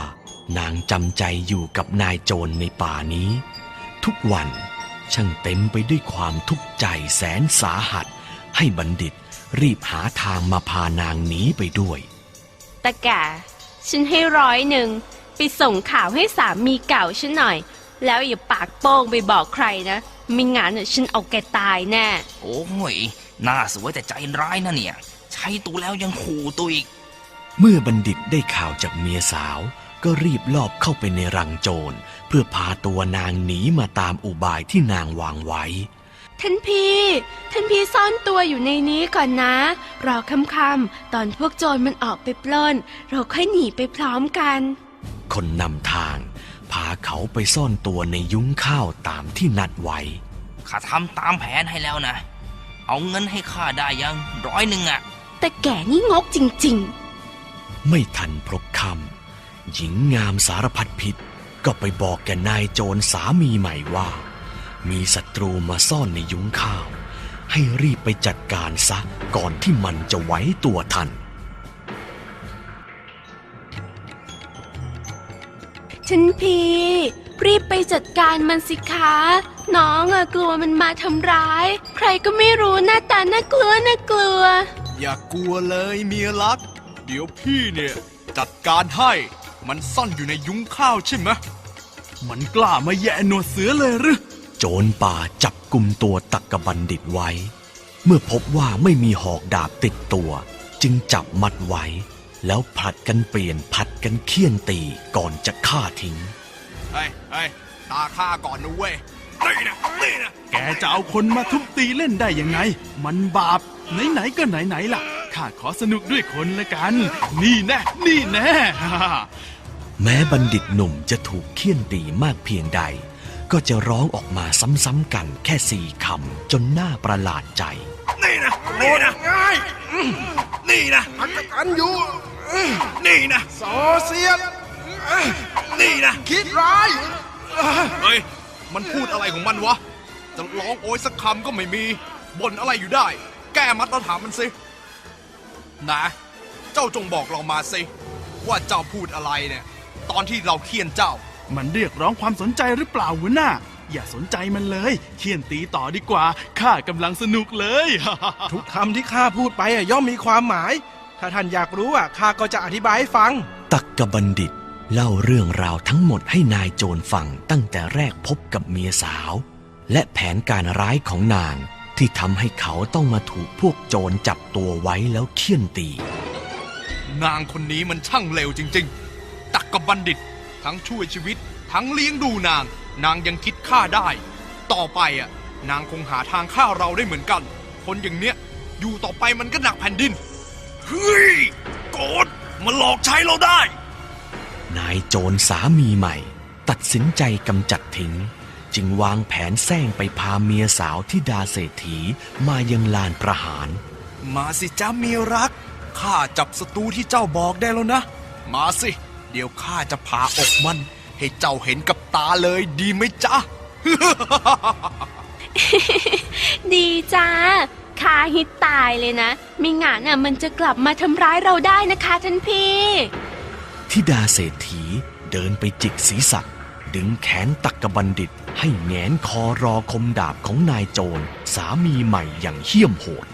นางจำใจอยู่กับนายโจรในป่านี้ทุกวันช่างเต็มไปด้วยความทุกข์ใจแสนสาหัสให้บัณฑิตรีบหาทางมาพานางหนีไปด้วยตะแก่ฉันให้100ไปส่งข่าวให้สามีเก่าฉันหน่อยแล้วอย่าปากโป้งไปบอกใครนะไม่งั้นฉันเอาแกตายแน่โอ้ยหน้าสวยแต่ใจร้ายนะเนี่ยใช้ตัวแล้วยังขู่ตัวอีกเมื่อบัณฑิตได้ข่าวจากเมียสาวก็รีบลอบเข้าไปในรังโจรเพื่อพาตัวนางหนีมาตามอุบายที่นางวางไว้ท่านพี่ซ่อนตัวอยู่ในนี้ก่อนนะรอค่ำๆตอนพวกโจรมันออกไปปล้นเราค่อยหนีไปพร้อมกันคนนำทางพาเขาไปซ่อนตัวในยุ้งข้าวตามที่นัดไว้ข้าทำตามแผนให้แล้วนะเอาเงินให้ข้าได้ยัง100แต่แก่นี่งกจริง ไม่ทันพบคำหญิงงามสารพัดพิษก็ไปบอกแก่นายโจรสามีใหม่ว่ามีศัตรูมาซ่อนในยุ้งข้าวให้รีบไปจัดการซะก่อนที่มันจะไหวตัวทัน ท่านพี่รีบไปจัดการมันสิคะน้องกลัวมันมาทำร้ายใครก็ไม่รู้หน้าตาน่ากลัวอย่ากลัวเลยเมียรักเดี๋ยวพี่เนี่ยจัดการให้มันซ่อนอยู่ในยุ้งข้าวใช่ไหมมันกล้ามาแย่หนวดเสือเลยหรือโจรป่าจับกุมตัวตักกบัณฑิตไว้เมื่อพบว่าไม่มีหอกดาบติดตัวจึงจับมัดไว้แล้วผลัดกันเปลี่ยนผัดกันเคี่ยนตีก่อนจะฆ่าทิ้งเฮ้ยตาฆ่าก่อนนะเว้ยนี่นะแกจะเอาคนมาทุบตีเล่นได้ยังไงมันบาปไหนก็ไหนล่ะข้าขอสนุกด้วยคนละกันนี่แน่แม้บัณฑิตหนุ่มจะถูกเคี่ยนตีมากเพียงใดก็จะร้องออกมาซ้ำๆกันแค่4 คำจนน่าประหลาดใจนี่นะอักตันอยู่นี่นะโซเซียตนี่นะคิดร้ายเฮ้ยมันพูดอะไรของมันวะจะร้องโอยสักคำก็ไม่มีบ่นอะไรอยู่ได้แก้มัดเราถามมันสินะเจ้าจงบอกเรามาสิว่าเจ้าพูดอะไรเนี่ยตอนที่เราเคี่ยนเจ้ามันเรียกร้องความสนใจหรือเปล่าหัวหน้าอย่าสนใจมันเลยเคี่ยนตีต่อดีกว่าข้ากำลังสนุกเลย ทุกคำที่ข้าพูดไปย่อมมีความหมายถ้าท่านอยากรู้ข้าก็จะอธิบายให้ฟังตักกบัณฑิตเล่าเรื่องราวทั้งหมดให้นายโจรฟังตั้งแต่แรกพบกับเมียสาวและแผนการร้ายของนางที่ทำให้เขาต้องมาถูกพวกโจรจับตัวไว้แล้วเคี่ยนตีนางคนนี้มันช่างเลวจริงๆตักกบัณฑิตทั้งช่วยชีวิตทั้งเลี้ยงดูนางยังคิดฆ่าได้ต่อไปนางคงหาทางฆ่าเราได้เหมือนกันคนอย่างเนี้ยอยู่ต่อไปมันก็หนักแผ่นดินเฮ้ยโกรธมาหลอกใช้เราได้นายโจรสามีใหม่ตัดสินใจกำจัดทิ้งจึงวางแผนแซงไปพาเมียสาวธิดาเศรษฐีมายังลานประหารมาสิจ้าเมียรักข้าจับศัตรูที่เจ้าบอกได้แล้วนะมาสิเดี๋ยวข้าจะผ่าอกมันให้เจ้าเห็นกับตาเลยดีไหมจ๊ะ ดีจ้าข้าให้ตายเลยนะไม่งั้นมันจะกลับมาทำร้ายเราได้นะคะท่านพี่ธิดาเศรษฐีเดินไปจิกศีรษะดึงแขนตักกบัณฑิตให้แหงนคอรอคมดาบของนายโจรสามีใหม่อย่างเหี้ยมโหด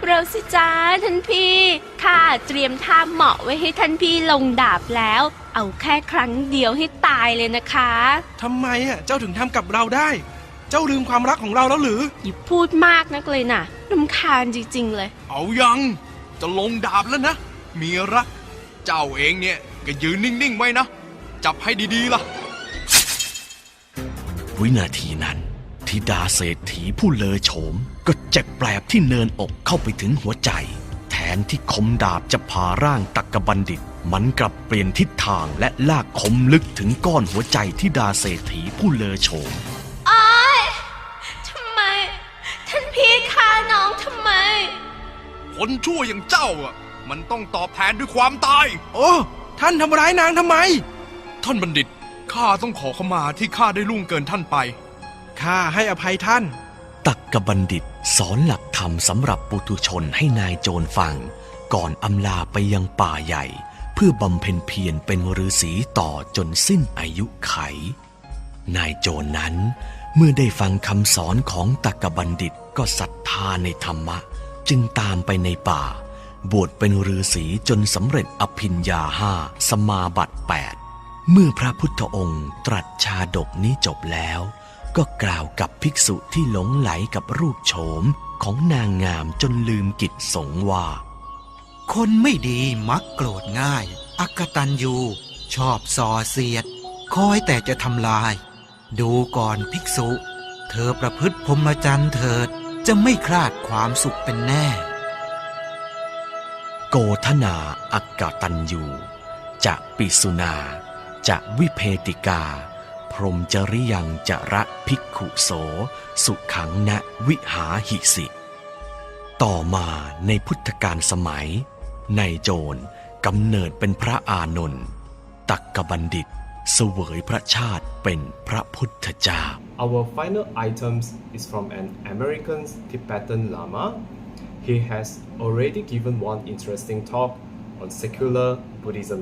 เราสิจ้าท่านพี่ข้าเตรียมท่าเหมาะไว้ให้ท่านพี่ลงดาบแล้วเอาแค่ครั้งเดียวให้ตายเลยนะคะทำไมเจ้าถึงทำกับเราได้เจ้าลืมความรักของเราแล้วหรืออย่าพูดมากนักเลยนะรำคาญจริงๆเลยเอายังจะลงดาบแล้วนะเมียรักเจ้าเองเนี่ยก็ยืนนิ่งๆไว้นะจับให้ดีๆล่ะวินาทีนั้นธิดาเศรษฐีผู้เลอโฉมก็เจ็บแปลบที่เนินอกเข้าไปถึงหัวใจแทนที่คมดาบจะผ่าร่างตักกบัณฑิตมันกลับเปลี่ยนทิศทางและลากคมลึกถึงก้อนหัวใจธิดาเศรษฐีผู้เลอโฉมอ้ายทำไมท่านพี่ฆ่าน้องทำไมคนชั่วอย่างเจ้ามันต้องตอบแทนด้วยความตายโอ้ท่านทำร้ายนางทำไมท่านบัณฑิตข้าต้องขอขมาที่ข้าได้ล่วงเกินท่านไปข้าให้อภัยท่านตักกบัณฑิตสอนหลักธรรมสำหรับปุถุชนให้นายโจรฟังก่อนอำลาไปยังป่าใหญ่เพื่อบำเพ็ญเพียรเป็นฤาษีต่อจนสิ้นอายุไขนายโจรนั้นเมื่อได้ฟังคำสอนของตักกบัณฑิตก็ศรัทธาในธรรมะจึงตามไปในป่าบวชเป็นฤาษีจนสำเร็จอภิญญา5สมาบัติ8เมื่อพระพุทธองค์ตรัสชาดกนี้จบแล้วก็กล่าวกับภิกษุที่หลงไหลกับรูปโฉมของนางงามจนลืมกิจสงฆ์ว่าคนไม่ดีมักโกรธง่ายอกตัญญูชอบส่อเสียดคอยแต่จะทำลายดูก่อนภิกษุเธอประพฤติพรหมจรรย์เถิดจะไม่คลาดความสุขเป็นแน่โกธนาอักตัญญูจะปิสุนาจะวิเพติกาพรหมจริยังจระภิกขุโสสุขังนะวิหาหิสิต่อมาในพุทธกาลสมัยนายโจร กำเนิดเป็นพระอานนท์ตักกบัณฑิตเสวยพระชาติเป็นพระพุทธเจ้า Our final items is from an American Tibetan Lama. He has already given one interesting talk on secular Buddhism.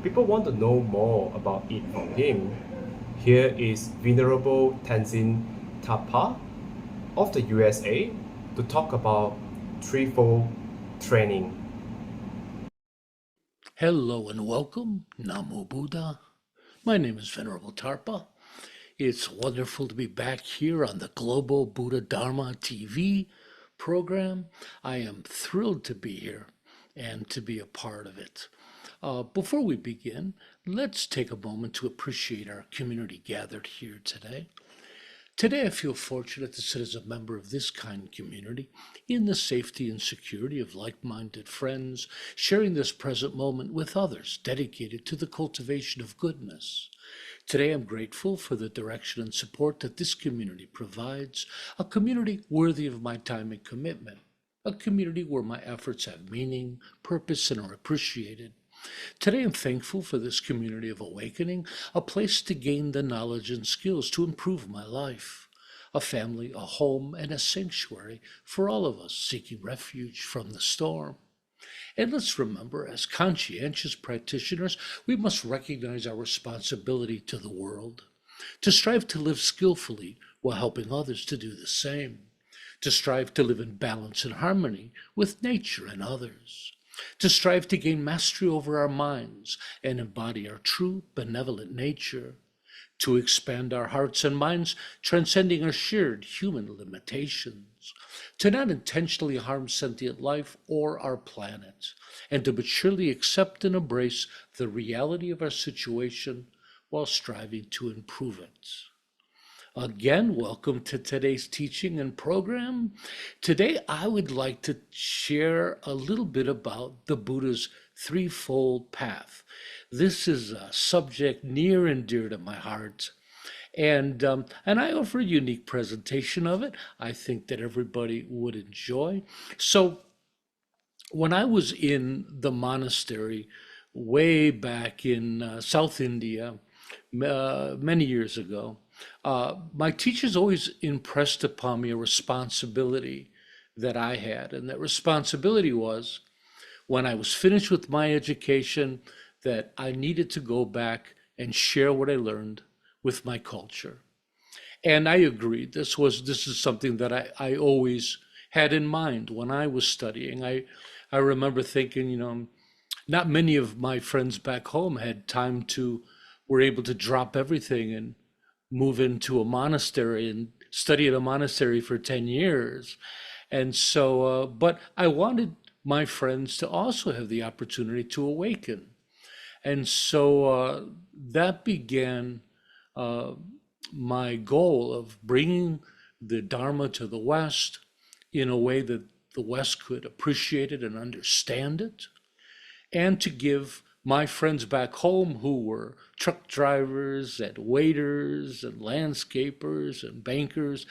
People want to know more about it from him. Here is Venerable Tenzin Tapa of the USA to talk about threefold training. Hello and welcome, Namo Buddha. My name is Venerable Tarpa. It's wonderful to be back here on the Global Buddha Dharma TV program. I am thrilled to be here and to be a part of it. Before we begin, let's take a moment to appreciate our community gathered here today. Today, I feel fortunate to sit as a member of this kind community in the safety and security of like-minded friends, sharing this present moment with others dedicated to the cultivation of goodness. Today, I'm grateful for the direction and support that this community provides, a community worthy of my time and commitment, a community where my efforts have meaning, purpose, and are appreciated. Today, I'm thankful for this community of awakening, a place to gain the knowledge and skills to improve my life, a family, a home, and a sanctuary for all of us seeking refuge from the storm. And let's remember, as conscientious practitioners, we must recognize our responsibility to the world, to strive to live skillfully while helping others to do the same, to strive to live in balance and harmony with nature and others, to strive to gain mastery over our minds and embody our true benevolent nature, to expand our hearts and minds, transcending our shared human limitations, to not intentionally harm sentient life or our planet, and to maturely accept and embrace the reality of our situation while striving to improve it. Again, welcome to today's teaching and program. Today, I would like to share a little bit about the Buddha's threefold path. This is a subject near and dear to my heart. And I offer a unique presentation of it. I think that everybody would enjoy. So when I was in the monastery way back in South India many years ago, my teachers always impressed upon me a responsibility that I had. And that responsibility was, when I was finished with my education, that I needed to go back and share what I learned with my culture. And I agreed. This is something that I always had in mind when I was studying. I remember thinking, not many of my friends back home had time were able to drop everything and move into a monastery and study at a monastery for 10 years. And so, but I wanted my friends to also have the opportunity to awaken. And so that began my goal of bringing the Dharma to the West in a way that the West could appreciate it and understand it, and to give my friends back home who were truck drivers and waiters and landscapers and bankers,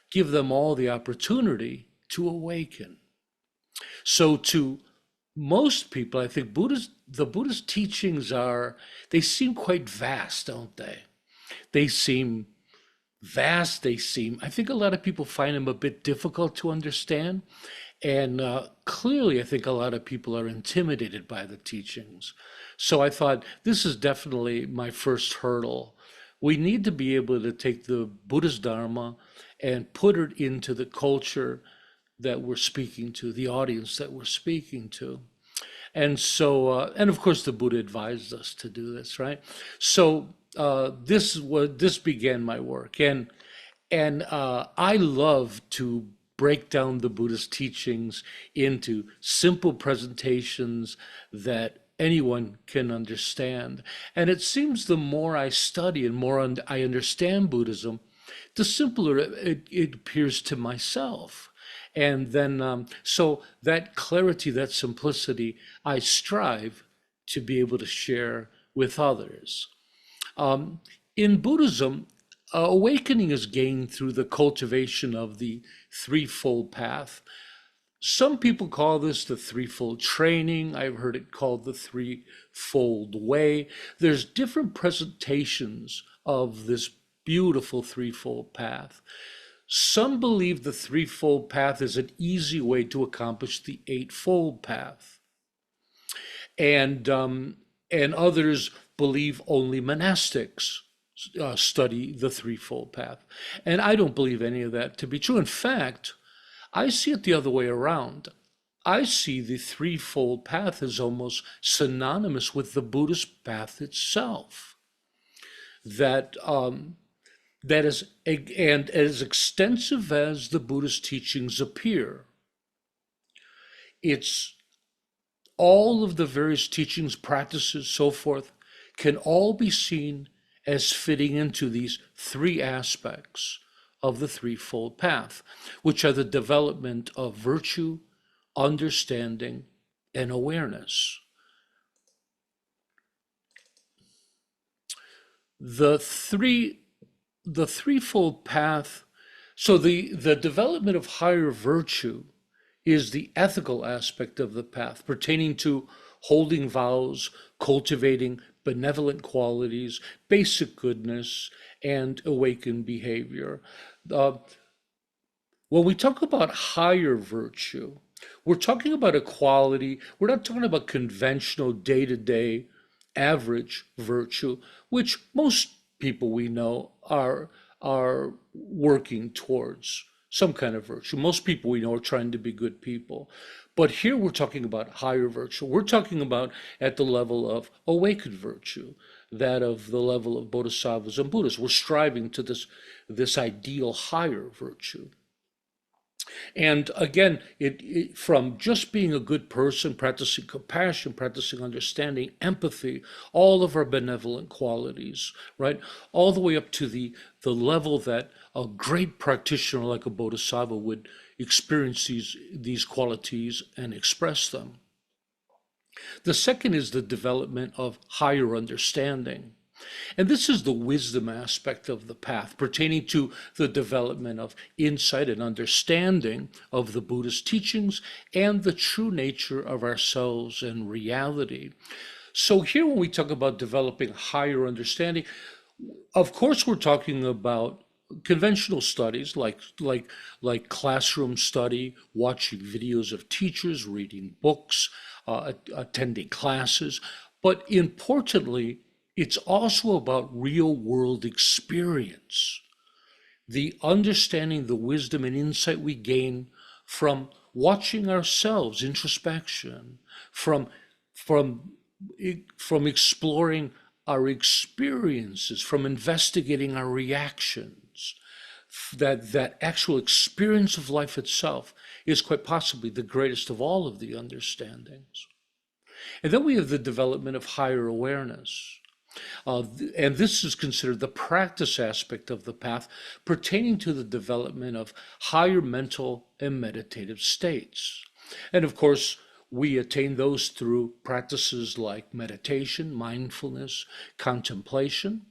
give them all the opportunity to awaken. So to most people, I think the Buddha's teachings they seem quite vast, don't they? They seem vast. I think a lot of people find them a bit difficult to understand. And clearly, I think a lot of people are intimidated by the teachings. So I thought, this is definitely my first hurdle. We need to be able to take the Buddha's Dharma and put it into the culture that we're speaking to, the audience that we're speaking to. And so, and of course, the Buddha advised us to do this, right? So this began my work. And I love to break down the Buddha's teachings into simple presentations that anyone can understand. And it seems the more I study and more I understand Buddhism, the simpler it appears to myself. And then, so that clarity, that simplicity, I strive to be able to share with others. In Buddhism, awakening is gained through the cultivation of the threefold path. Some people call this the threefold training. I've heard it called the threefold way. There's different presentations of this beautiful threefold path. Some believe the threefold path is an easy way to accomplish the eightfold path. And others believe only monastics study the threefold path. And I don't believe any of that to be true. In fact, I see it the other way around. I see the threefold path as almost synonymous with the Buddhist path itself. That is, and as extensive as the Buddhist teachings appear, it's all of the various teachings, practices, so forth, can all be seen as fitting into these three aspects of the threefold path, which are the development of virtue, understanding, and awareness. The threefold path, so the development of higher virtue is the ethical aspect of the path, pertaining to holding vows, cultivating benevolent qualities, basic goodness, and awakened behavior. When we talk about higher virtue, we're talking about a quality, we're not talking about conventional day-to-day average virtue, which most people we know are working towards some kind of virtue. Most people we know are trying to be good people. But here we're talking about higher virtue. We're talking about at the level of awakened virtue, that of the level of bodhisattvas and Buddhas. We're striving to this ideal higher virtue. And again, it from just being a good person, practicing compassion, practicing understanding, empathy, all of our benevolent qualities, right? All the way up to the level that a great practitioner like a bodhisattva would experience these qualities and express them. The second is the development of higher understanding. And this is the wisdom aspect of the path, pertaining to the development of insight and understanding of the Buddhist teachings and the true nature of ourselves and reality. So here when we talk about developing higher understanding, of course we're talking about conventional studies like classroom study, watching videos of teachers, reading books, attending classes, but importantly, it's also about real world experience, the understanding, the wisdom and insight we gain from watching ourselves, introspection, from exploring our experiences, from investigating our reactions. That actual experience of life itself is quite possibly the greatest of all of the understandings. And then we have the development of higher awareness. And this is considered the practice aspect of the path, pertaining to the development of higher mental and meditative states. And of course, we attain those through practices like meditation, mindfulness, contemplation.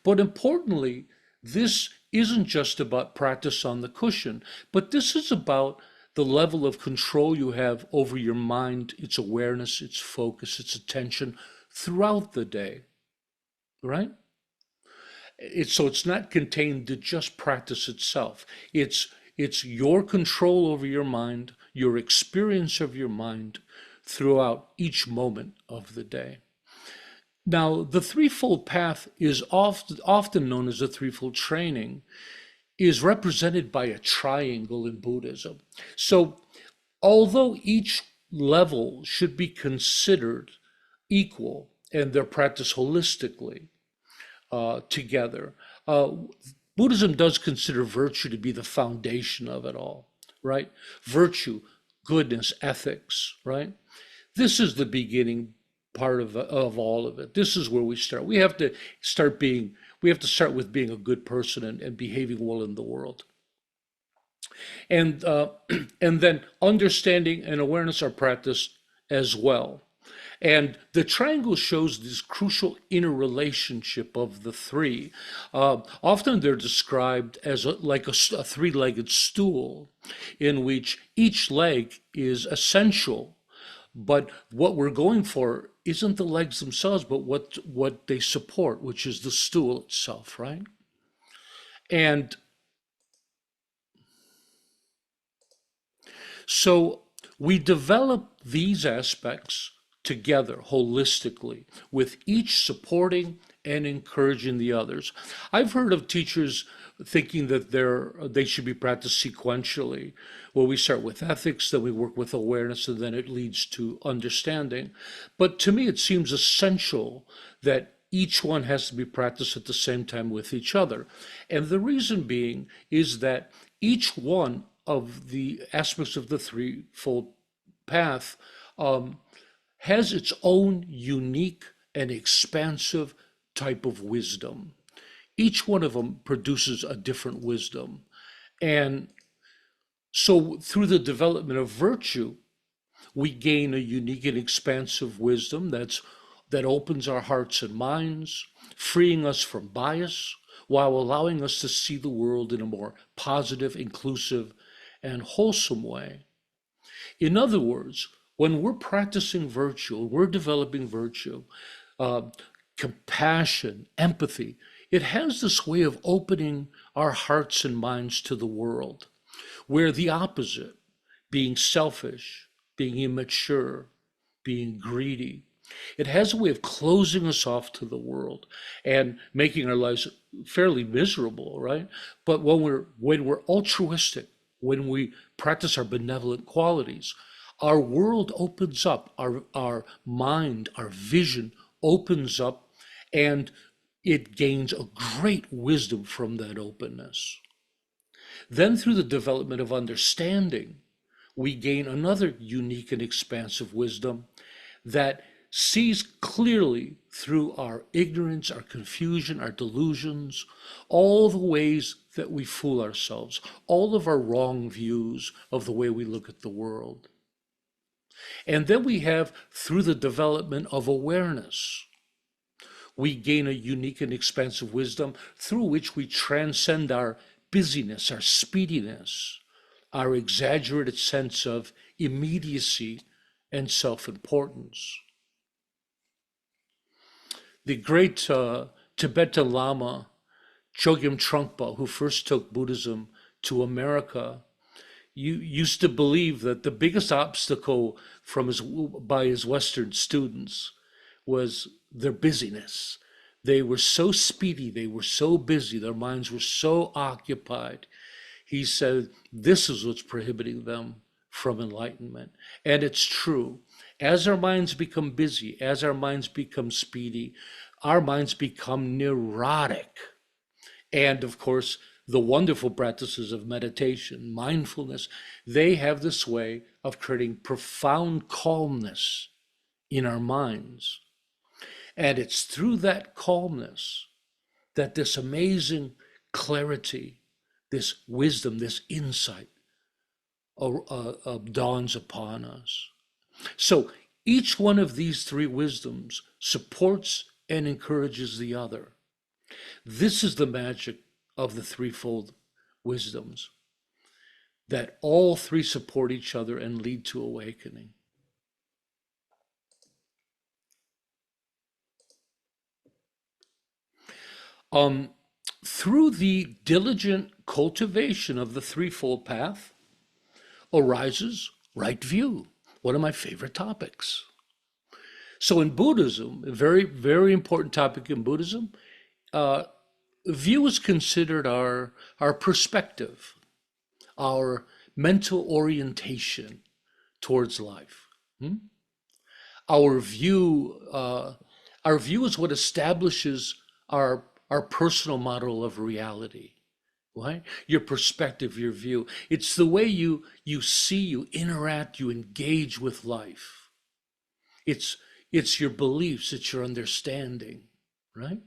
But importantly, this isn't just about practice on the cushion, but this is about the level of control you have over your mind, its awareness, its focus, its attention throughout the day. Right? So it's not contained to just practice itself. It's your control over your mind, your experience of your mind throughout each moment of the day. Now, the threefold path is often known as the threefold training, is represented by a triangle in Buddhism. So although each level should be considered equal and they're practiced holistically together, Buddhism does consider virtue to be the foundation of it all, right? Virtue, goodness, ethics, right? This is the beginning part of all of it. This is where we start. We have to start with being a good person and behaving well in the world. And then understanding and awareness are practiced as well. And the triangle shows this crucial interrelationship of the three. Often they're described as like a three-legged stool in which each leg is essential. But what we're going for isn't the legs themselves, but what they support, which is the stool itself, right? And so we develop these aspects together holistically, with each supporting and encouraging the others. I've heard of teachers thinking that they should be practiced sequentially. Well, we start with ethics, then we work with awareness, and then it leads to understanding. But to me, it seems essential that each one has to be practiced at the same time with each other. And the reason being is that each one of the aspects of the threefold path has its own unique and expansive type of wisdom. Each one of them produces a different wisdom. And so through the development of virtue, we gain a unique and expansive wisdom that opens our hearts and minds, freeing us from bias, while allowing us to see the world in a more positive, inclusive, and wholesome way. In other words, when we're practicing virtue, we're developing virtue, compassion, empathy, it has this way of opening our hearts and minds to the world, where the opposite, being selfish, being immature, being greedy, it has a way of closing us off to the world and making our lives fairly miserable, right? But when we're altruistic, when we practice our benevolent qualities, our world opens up, our mind, our vision opens up, and it gains a great wisdom from that openness. Then through the development of understanding, we gain another unique and expansive wisdom that sees clearly through our ignorance, our confusion, our delusions, all the ways that we fool ourselves, all of our wrong views of the way we look at the world. And then we have, through the development of awareness, we gain a unique and expansive wisdom through which we transcend our busyness, our speediness, our exaggerated sense of immediacy and self-importance. The great Tibetan Lama, Chogyam Trungpa, who first took Buddhism to America, used to believe that the biggest obstacle by his Western students was their busyness. They were so speedy, they were so busy, their minds were so occupied. He said, this is what's prohibiting them from enlightenment. And it's true. As our minds become busy, as our minds become speedy, our minds become neurotic. And of course, the wonderful practices of meditation, mindfulness, they have this way of creating profound calmness in our minds. And it's through that calmness that this amazing clarity, this wisdom, this insight dawns upon us. So each one of these three wisdoms supports and encourages the other. This is the magic of the threefold wisdoms, that all three support each other and lead to awakening. Through the diligent cultivation of the threefold path arises right view, one of my favorite topics. So in Buddhism, a very, very important topic in Buddhism, view is considered our perspective, our mental orientation towards life. Our view is what establishes our personal model of reality, right? Your perspective, your view. It's the way you see, you interact, you engage with life. It's your beliefs, it's your understanding, right?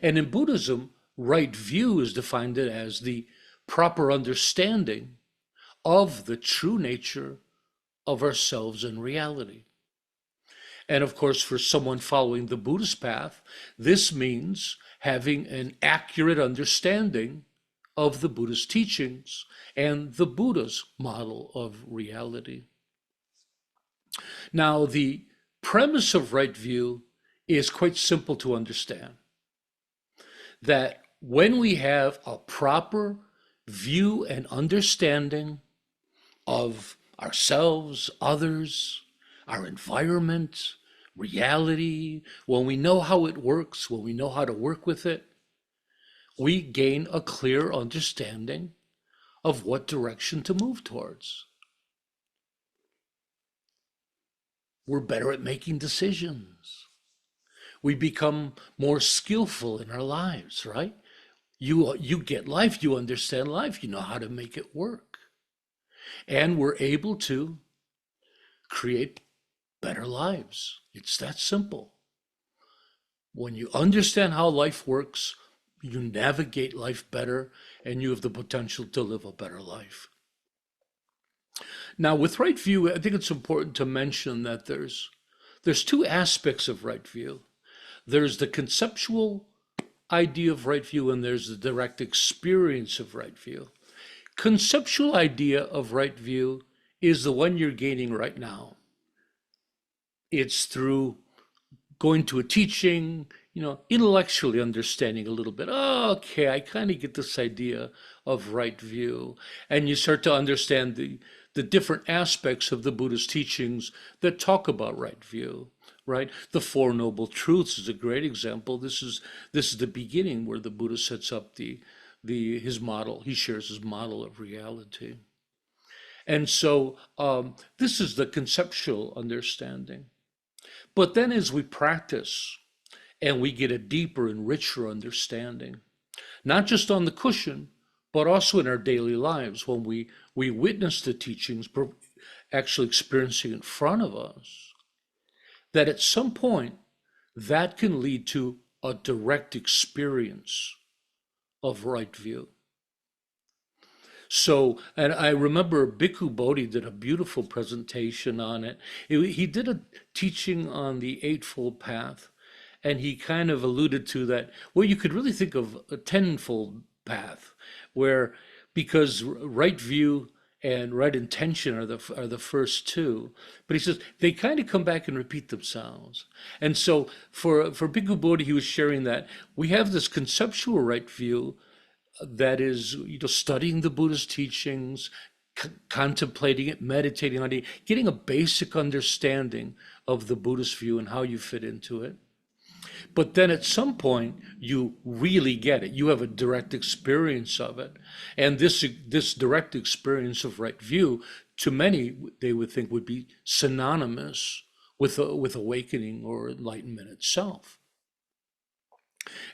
And in Buddhism, right view is defined as the proper understanding of the true nature of ourselves and reality. And of course, for someone following the Buddhist path, this means having an accurate understanding of the Buddhist teachings and the Buddha's model of reality. Now, the premise of right view is quite simple to understand. That when we have a proper view and understanding of ourselves, others, our environment, reality, when we know how it works, when we know how to work with it, we gain a clear understanding of what direction to move towards. We're better at making decisions. We become more skillful in our lives, right? You get life, you understand life, you know how to make it work. And we're able to create better lives. It's that simple. When you understand how life works, you navigate life better and you have the potential to live a better life. Now, with right view, I think it's important to mention that there's two aspects of right view. There's the conceptual idea of right view and there's the direct experience of right view. Conceptual idea of right view is the one you're gaining right now. It's through going to a teaching, intellectually understanding a little bit. Oh, okay, I kind of get this idea of right view. And you start to understand the different aspects of the Buddhist teachings that talk about right view, right? The Four Noble Truths is a great example. This is the beginning where the Buddha sets up his model. He shares his model of reality. And so this is the conceptual understanding. But then as we practice and we get a deeper and richer understanding, not just on the cushion, but also in our daily lives when we witness the teachings, actually experiencing in front of us, that at some point that can lead to a direct experience of right view. So, and I remember Bhikkhu Bodhi did a beautiful presentation on it. He did a teaching on the Eightfold Path, and he kind of alluded to that, well, you could really think of a tenfold path, where because right view and right intention are the first two, but he says they kind of come back and repeat themselves. And so for Bhikkhu Bodhi, he was sharing that we have this conceptual right view that is, studying the Buddha's teachings, contemplating it, meditating on it, getting a basic understanding of the Buddhist view and how you fit into it. But then at some point, you really get it. You have a direct experience of it. And this direct experience of right view, to many, they would think would be synonymous with awakening or enlightenment itself.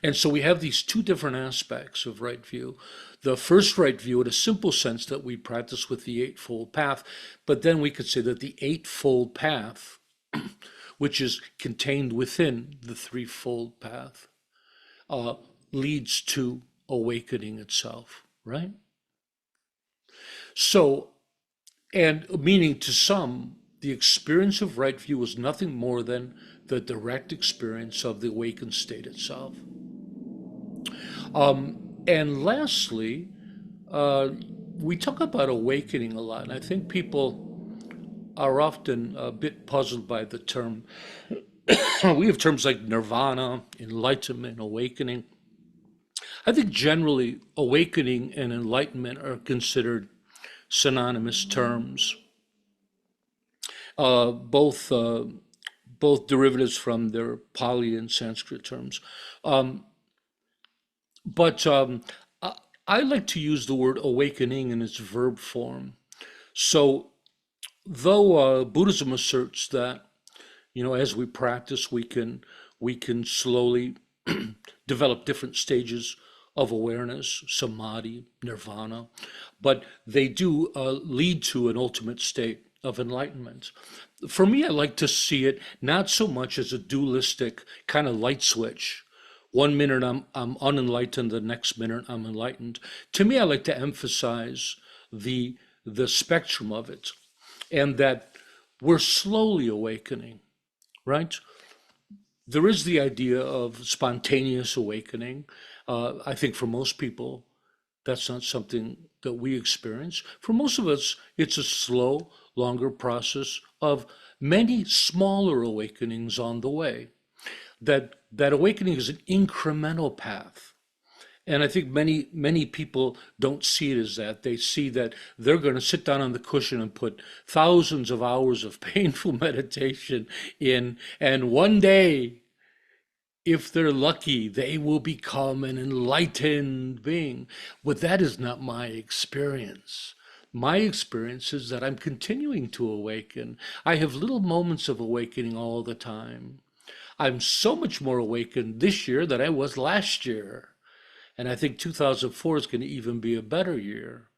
And so we have these two different aspects of right view. The first right view in a simple sense that we practice with the Eightfold Path, but then we could say that the Eightfold Path, which is contained within the Threefold Path, leads to awakening itself, right? So, and meaning to some, the experience of right view is nothing more than the direct experience of the awakened state itself. And lastly, we talk about awakening a lot, and I think people are often a bit puzzled by the term. We have terms like nirvana, enlightenment, awakening. I think generally awakening and enlightenment are considered synonymous terms, both derivatives from their Pali and Sanskrit terms. But I like to use the word awakening in its verb form. So though Buddhism asserts that, as we practice, we can slowly develop different stages of awareness, samadhi, nirvana, but they do lead to an ultimate state of enlightenment. For me, I like to see it not so much as a dualistic kind of light switch. 1 minute I'm unenlightened, the next minute I'm enlightened. To me, I like to emphasize the spectrum of it, and that we're slowly awakening. right? There is the idea of spontaneous awakening. I think for most people, that's not something that we experience. For most of us, it's a slow, longer process of many smaller awakenings on the way. That awakening is an incremental path. And I think many people don't see it as that. They see that they're going to sit down on the cushion and put thousands of hours of painful meditation in, and one day, if they're lucky, they will become an enlightened being. But that is not my experience. My experience is that I'm continuing to awaken. I have little moments of awakening all the time. I'm so much more awakened this year than I was last year. And I think 2004 is going to even be a better year.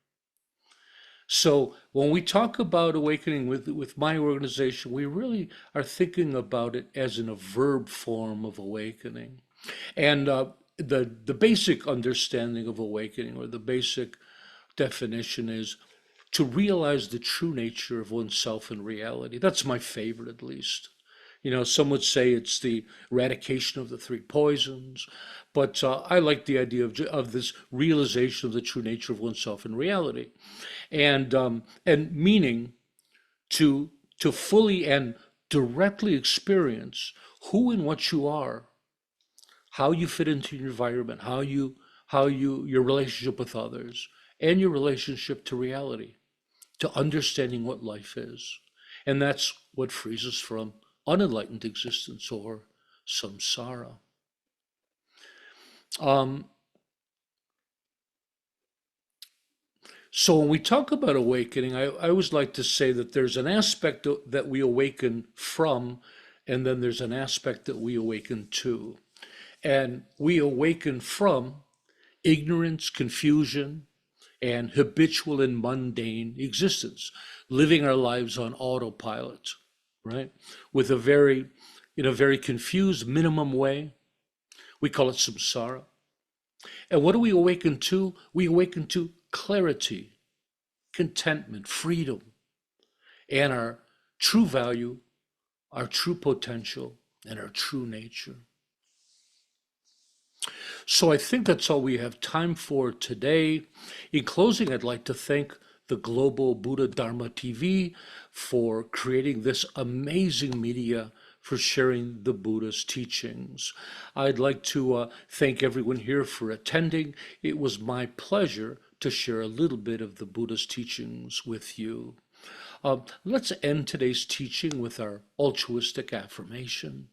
So when we talk about awakening with my organization, we really are thinking about it as in a verb form of awakening. And the basic understanding of awakening, or the basic definition, is to realize the true nature of oneself in reality. That's my favorite, at least. You know, some would say it's the eradication of the three poisons, but I like the idea of this realization of the true nature of oneself in reality, and meaning to fully and directly experience who and what you are, how you fit into your environment, how your relationship with others, and your relationship to reality, to understanding what life is, and that's what frees us from unenlightened existence, or samsara. So when we talk about awakening, I always like to say that there's an aspect that we awaken from, and then there's an aspect that we awaken to. And we awaken from ignorance, confusion, and habitual and mundane existence, living our lives on autopilot, right? With in a very confused minimum way. We call it samsara. And what do we awaken to? We awaken to clarity, contentment, freedom, and our true value, our true potential, and our true nature. So I think that's all we have time for today. In closing, I'd like to thank the Global Buddha Dharma TV for creating this amazing media for sharing the Buddha's teachings. I'd like to thank everyone here for attending. It was my pleasure to share a little bit of the Buddha's teachings with you. Let's end today's teaching with our altruistic affirmation.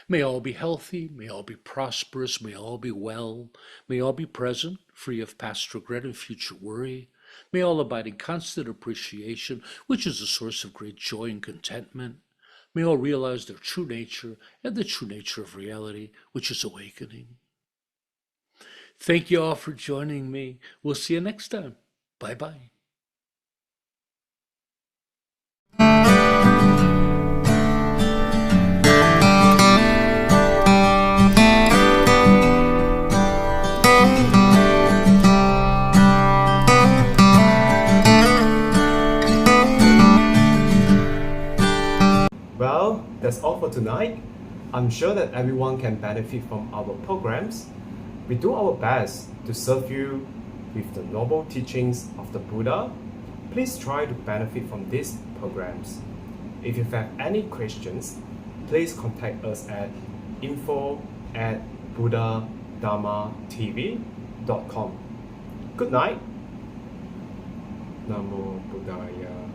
May all be healthy, may all be prosperous, may all be well, may all be present, free of past regret and future worry. May all abide in constant appreciation, which is a source of great joy and contentment. May all realize their true nature and the true nature of reality, which is awakening. Thank you all for joining me. We'll see you next time. Bye-bye. Well, that's all for tonight. I'm sure that everyone can benefit from our programs. We do our best to serve you with the noble teachings of the Buddha. Please try to benefit from these programs. If you have any questions, please contact us at info@buddhadharmatv.com. Good night. Namo Buddhaya.